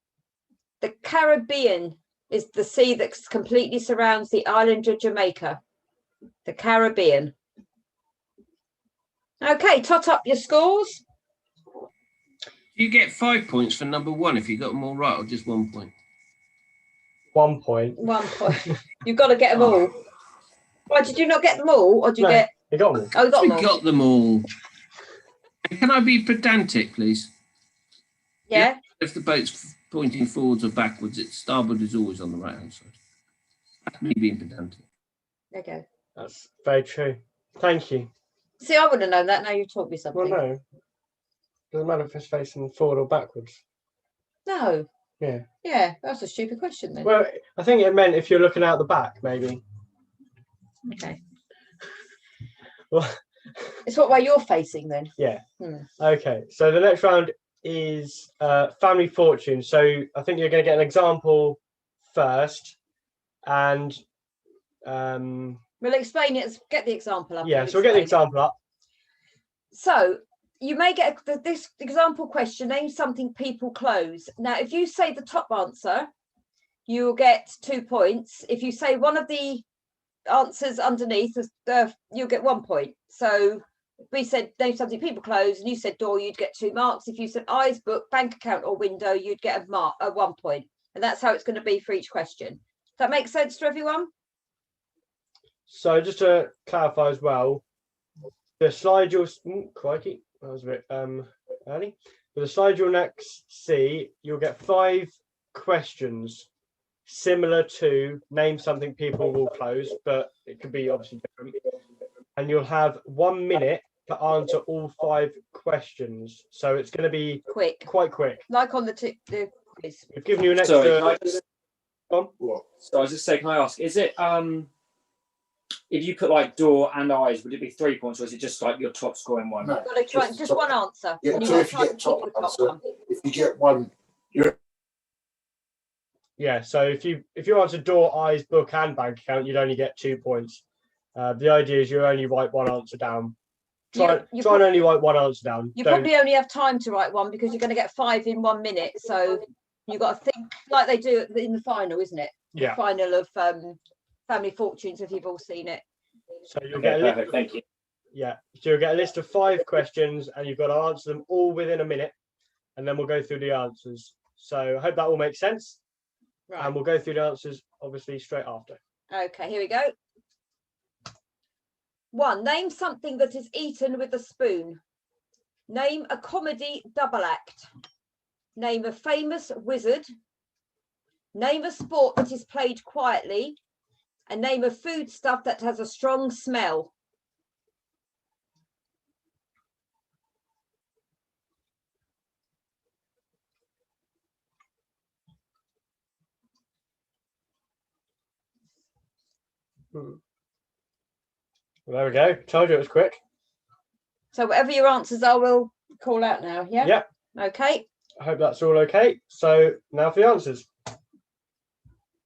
the Caribbean is the sea that completely surrounds the island of Jamaica. The Caribbean. Okay, tot up your scores. Do you get 5 points for number 1 if you got them all right, or just 1 point? 1 point. 1 point. You've got to get them all. Why did you not get them all, or did you get? You got them all. Oh, you got them all. Got them all. Can I be pedantic, please? Yeah. If the boat's pointing forwards or backwards, its starboard is always on the right-hand side. That's me being pedantic. There you go. That's very true. Thank you. See, I wouldn't have known that. Now you've taught me something. Well, no. Doesn't matter if it's facing forward or backwards. No. Yeah. Yeah, that's a stupid question then. Well, I think it meant if you're looking out the back, maybe. Okay. Well, it's what way you're facing then. Yeah. Okay. So the next round is family fortune. So I think you're going to get an example first, and we'll explain it. Get the example up. Yeah. So we'll get the example up. So you may get this example question. Name something people close. Now, if you say the top answer, you will get 2 points. If you say one of the answers underneath, you'll get 1 point. So we said name something people close, and you said door, you'd get 2 marks. If you said eyes, book, bank account, or window, you'd get a 1 point. And that's how it's going to be for each question. Does that make sense to everyone? So just to clarify as well, the slide you'll crikey, that was a bit early. For the slide you'll next see, you'll get 5 questions similar to name something people will close, but it could be obviously different. And you'll have 1 minute to answer all 5 questions. So it's going to be quite quick. Like on the quiz. We've given you an extra. Sorry, so I was just saying, can I ask, is it if you put like door and eyes, would it be 3 points, or is it just like your top scoring one? No, you've got to try just one answer. Yeah, so if you get top answer, if you get one, you're. Yeah, so if you answer door, eyes, book, and bank account, you'd only get 2 points. The idea is you only write one answer down. Try and only write one answer down. You probably only have time to write one because you're going to get 5 in 1 minute. So you've got to think like they do in the final, isn't it? Yeah. The final of Family Fortunes, if you've all seen it. So you'll get a list. Thank you. Yeah, so you'll get a list of 5 questions, and you've got to answer them all within a minute, and then we'll go through the answers. So I hope that all makes sense. Right. And we'll go through the answers obviously straight after. Okay, here we go. 1. Name something that is eaten with a spoon. Name a comedy double act. Name a famous wizard. Name a sport that is played quietly. And name a foodstuff that has a strong smell. Well, there we go. Told you it was quick. So whatever your answers are, we'll call out now. Yeah. Yep. Okay. I hope that's all okay. So now for the answers.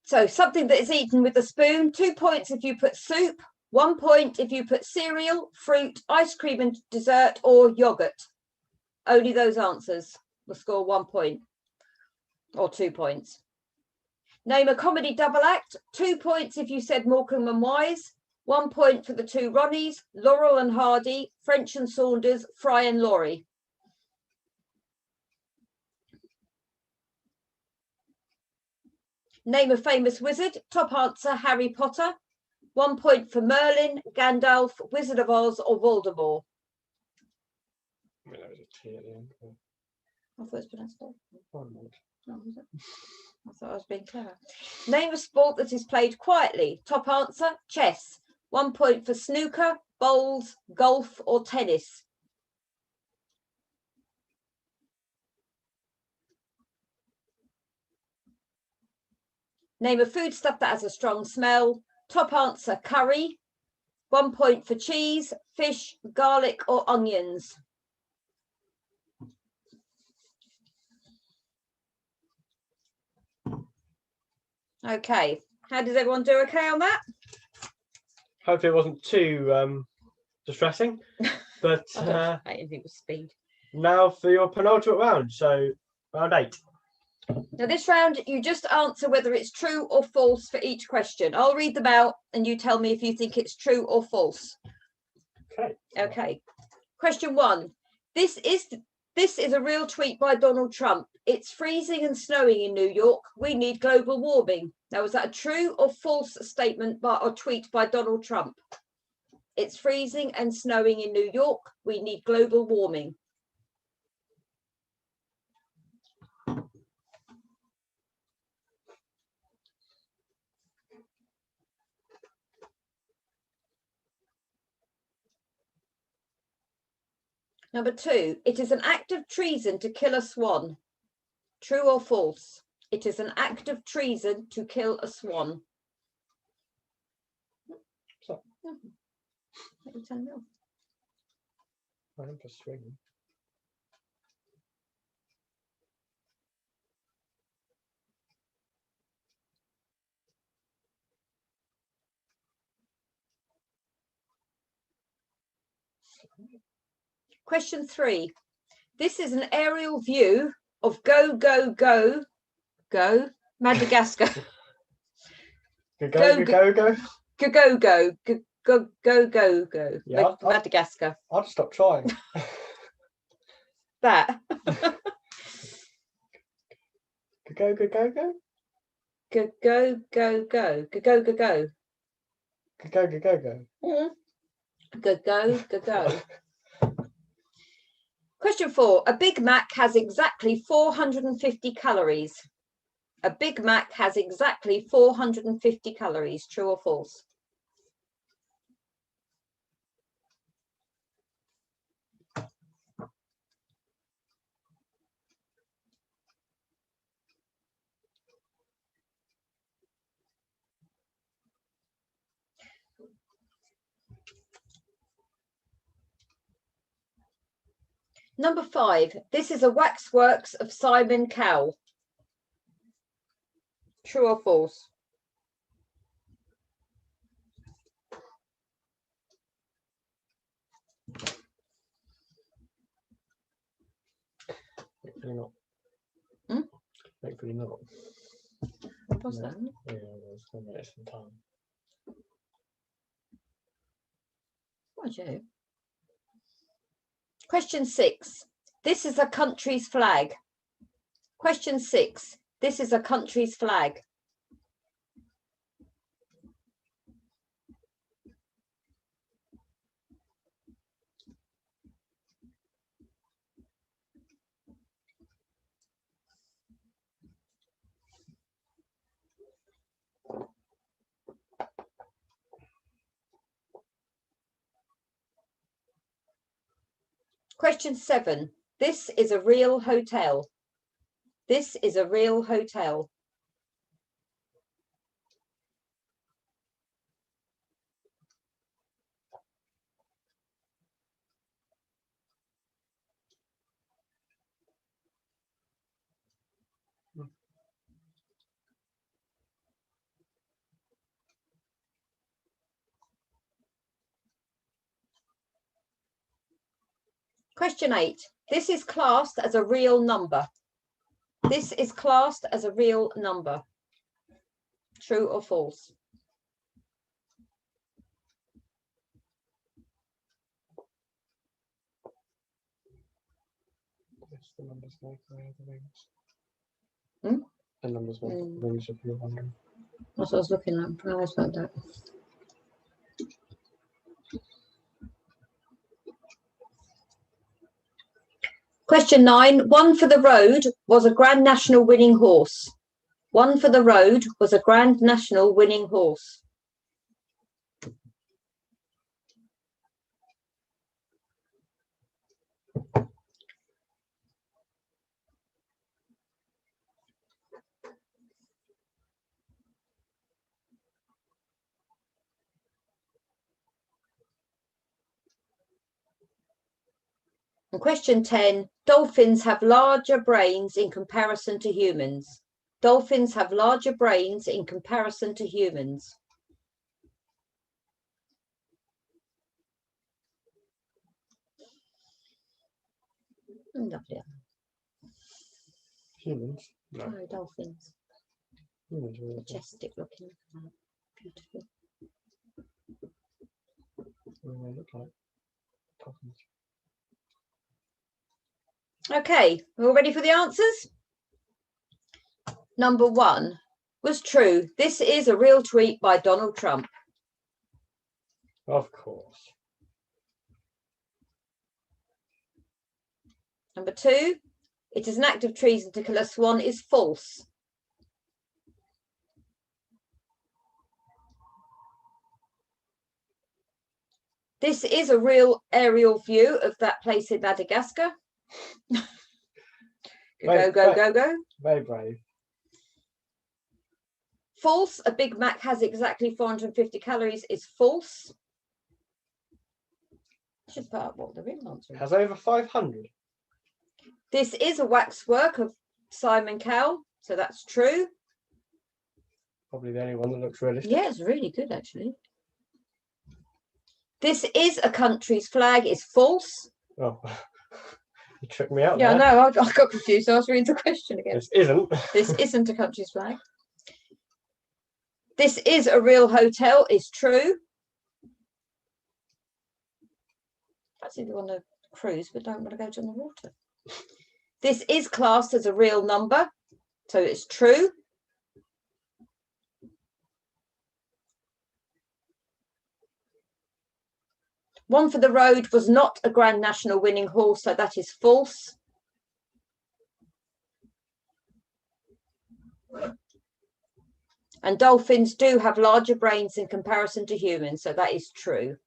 So something that is eaten with a spoon. 2 points if you put soup. 1 point if you put cereal, fruit, ice cream and dessert, or yogurt. Only those answers will score 1 point or 2 points. Name a comedy double act. 2 points if you said Morecambe and Wise. 1 point for the 2 Ronnies, Laurel and Hardy, French and Saunders, Fry and Laurie. Name a famous wizard. Top answer, Harry Potter. 1 point for Merlin, Gandalf, Wizard of Oz, or Voldemort. I mean, that was a T at the end. I thought it was pronounced Voldemort. Oh, was it? I thought I was being clever. Name a sport that is played quietly. Top answer, chess. 1 point for snooker, bowls, golf, or tennis. Name a foodstuff that has a strong smell. Top answer, curry. 1 point for cheese, fish, garlic, or onions. Okay, how did everyone do? Okay on that? Hopefully it wasn't too distressing. But I don't think it was speed. Now for your penultimate round, so round 8. Now this round, you just answer whether it's true or false for each question. I'll read them out and you tell me if you think it's true or false. Okay. Okay. Question 1. This is a real tweet by Donald Trump. It's freezing and snowing in New York. We need global warming. Now, was that a true or false statement or tweet by Donald Trump? It's freezing and snowing in New York. We need global warming. Number 2, it is an act of treason to kill a swan. True or false? It is an act of treason to kill a swan. So, Let me turn it off. I'm just swinging. Question 3. This is an aerial view of go Madagascar. Go. go, go, go, go. Yeah, Madagascar. I'd stop trying. That. Go, go, go, go. Go, go, go, go. Go, go, go, go. Go, go, go, go. Go, go, go, go. Question 4. A Big Mac has exactly 450 calories. A Big Mac has exactly 450 calories. True or false? Number 5. This is a waxworks of Simon Cowell. True or false? Hopefully not. Hmm? Hopefully not. What was that? Yeah, there's going to be some time. What'd you? Question 6. This is a country's flag. Question 6. This is a country's flag. Question 7. This is a real hotel. This is a real hotel. Question 8. This is classed as a real number. This is classed as a real number. True or false? Yes, the numbers make the rings. Hmm? The numbers make the rings if you're wondering. That's what I was looking at. I always found that. Question 9. One for the Road was a Grand National winning horse. One for the Road was a Grand National winning horse. And question 10. Dolphins have larger brains in comparison to humans. Dolphins have larger brains in comparison to humans. Lovely. Humans? No. No, dolphins. Humans are majestic looking. Beautiful. What do they look like? Dolphins. Okay, we're all ready for the answers? Number 1 was true. This is a real tweet by Donald Trump. Of course. Number 2, it is an act of treason to kill a swan is false. This is a real aerial view of that place in Madagascar. Go, go, go, go. Very brave. False. A Big Mac has exactly 450 calories is false. I should put up what the real answer is. Has over 500. This is a waxwork of Simon Cowell, so that's true. Probably the only one that looks realistic. Yeah, it's really good actually. This is a country's flag is false. Oh, you tricked me out. Yeah, there. I know. I got confused. I was reading the question again. This isn't. This isn't a country's flag. This is a real hotel is true. That's if you're on a cruise but don't want to go to the water. This is classed as a real number, so it's true. One for the Road was not a Grand National winning horse, so that is false. And dolphins do have larger brains in comparison to humans, so that is true.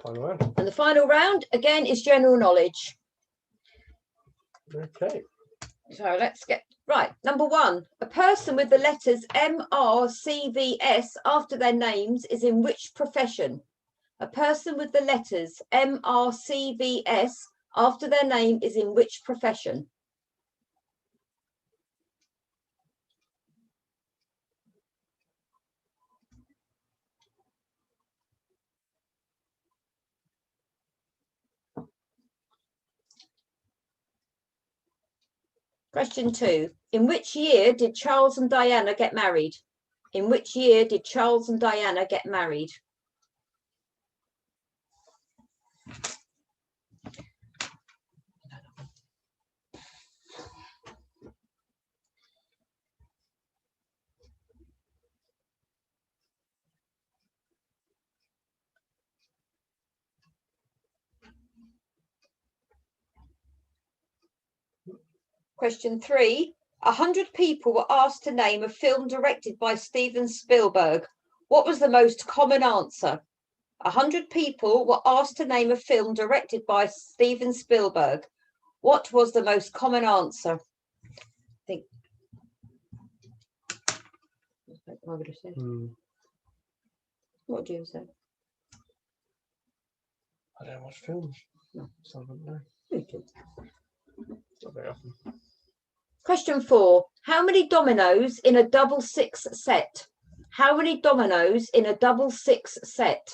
Final round. And the final round, again, is general knowledge. Okay. So let's get, right, number one. A person with the letters MRCVS after their names is in which profession? A person with the letters MRCVS after their name is in which profession? Question 2. In which year did Charles and Diana get married? In which year did Charles and Diana get married? Question 3. 100 people were asked to name a film directed by Steven Spielberg. What was the most common answer? 100 people were asked to name a film directed by Steven Spielberg. What was the most common answer? I think. What would you say? What do you say? I don't watch films. No, so I don't know. Not very often. Question 4. How many dominoes in a double six set? How many dominoes in a double six set?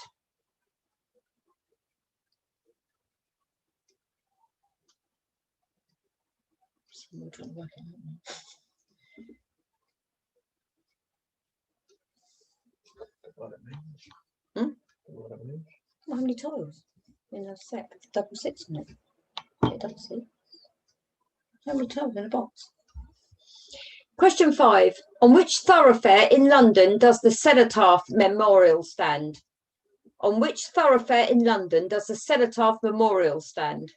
How many tiles in a set? Double six in it. It doesn't see. How many tiles in a box? Question 5. On which thoroughfare in London does the Cenotaph Memorial stand? On which thoroughfare in London does the Cenotaph Memorial stand?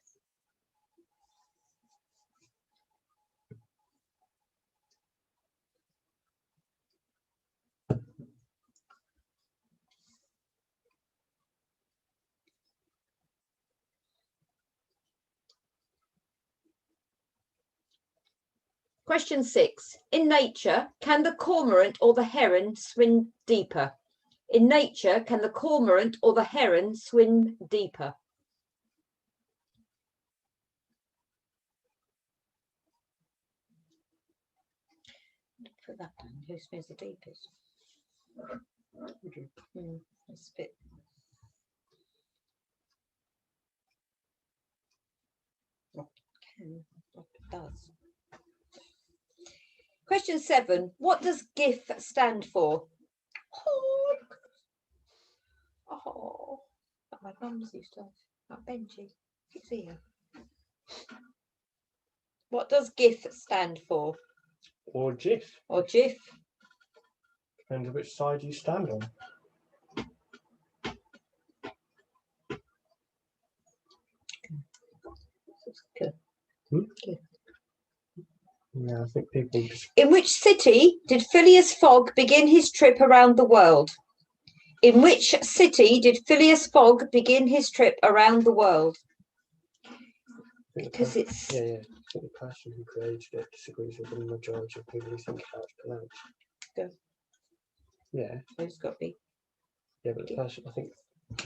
Question 6. In nature, can the cormorant or the heron swim deeper? In nature, can the cormorant or the heron swim deeper? Put that down. Who swims the deepest? That's a bit. What it does. Question 7. What does GIF stand for? Oh, my mum's used to have Benji. It's here. What does GIF stand for? Or GIF. Or GIF. Depends on which side you stand on. Good. Good. Yeah, I think people just... In which city did Phileas Fogg begin his trip around the world? In which city did Phileas Fogg begin his trip around the world? Because it's... Yeah, yeah. I think the person who created it disagrees with the majority of people who think how it's pronounced. Good. Yeah. So it's got to be... Yeah, but the person, I think,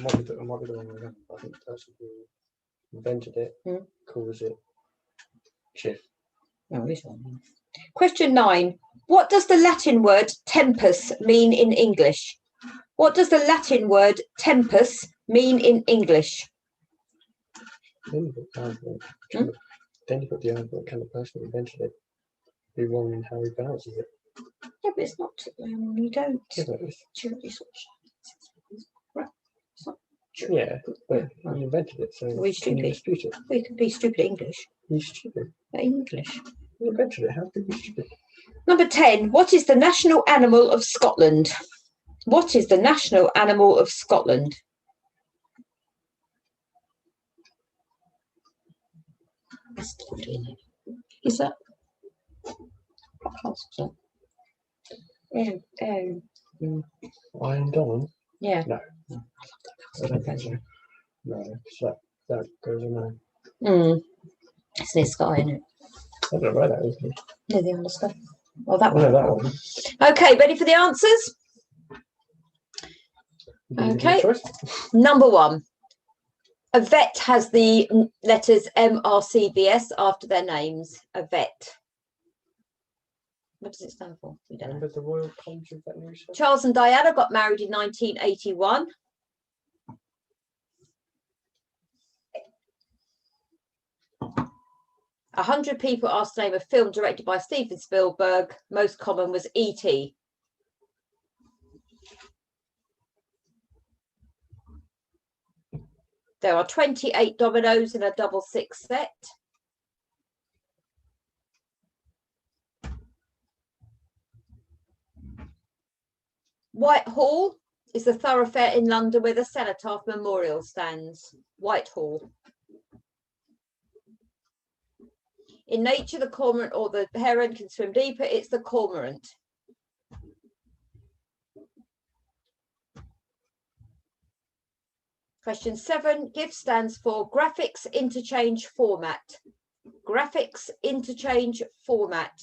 might be the wrong way around. I think the person who invented it calls it GIF. Oh, this one. Question 9. What does the Latin word tempus mean in English? What does the Latin word tempus mean in English? Then you've got the argument, can the person who invented it be wrong in how he pronounces it? Yeah, but it's not. You don't. Yeah, but it's- It's not true. yeah, but you invented it, so We can you stupid. dispute it? We could be stupid English. You stupid. English. You invented it. How could you be stupid? Number 10. What is the national animal of Scotland? What is the national animal of Scotland? That's lovely, isn't it? Is that? Iron Dawn? Yeah. No. I don't think so. No, because that goes on It's near Sky, isn't it? I don't know where that is. Near the under Sky. Oh, that one. No, that one. Okay, ready for the answers? Okay. Number 1. A vet has the letters MRCVS after their names. A vet. What does it stand for? We don't know. Remember the Royal College of Veterinary Surgeons? Charles and Diana got married in 1981. A 100 people asked to name a film directed by Steven Spielberg. Most common was E.T. There are 28 dominoes in a double 6 set. Whitehall is the thoroughfare in London where the Cenotaph Memorial stands. Whitehall. In nature, the cormorant or the heron can swim deeper. It's the cormorant. Question 7. GIF stands for Graphics Interchange Format. Graphics Interchange Format.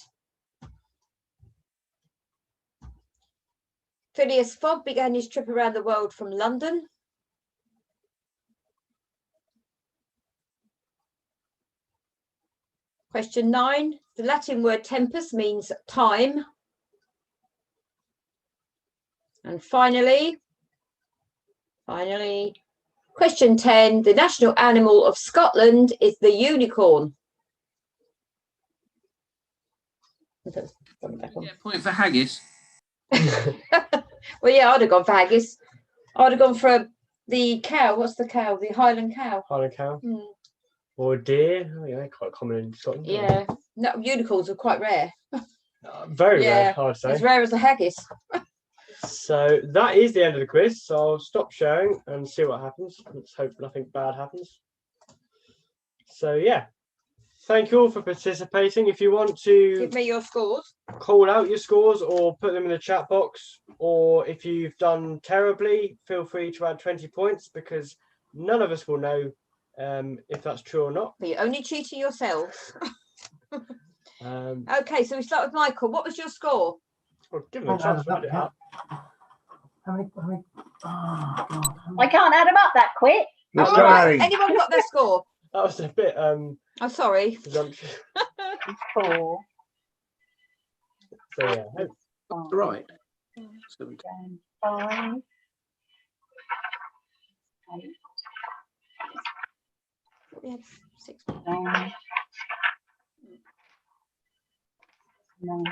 Phileas Fogg began his trip around the world from London. Question 9. The Latin word tempus means time. And finally, question 10. The national animal of Scotland is the unicorn. Yeah, point for haggis. Well, yeah, I'd have gone for haggis. I'd have gone for the cow. What's the cow? The Highland cow. Highland cow. Or deer. Oh, yeah, they're quite common in Scotland. Yeah. No, unicorns are quite rare. Very rare, I'd say. As rare as a haggis. So that is the end of the quiz. So I'll stop sharing and see what happens. Let's hope nothing bad happens. So yeah, thank you all for participating. If you want to give me your scores, call out your scores or put them in the chat box, or if you've done terribly, feel free to add 20 points because none of us will know if that's true or not. But you're only cheating yourselves. Okay, so we start with Michael. What was your score? Well, give them a chance to add it up. How many? Oh, God. I can't add them up that quick. Oh, right. Anyone got their score? That was a bit I'm sorry. presumptuous. 4. So yeah, Right. 5. 8. We had 6. 9. 9.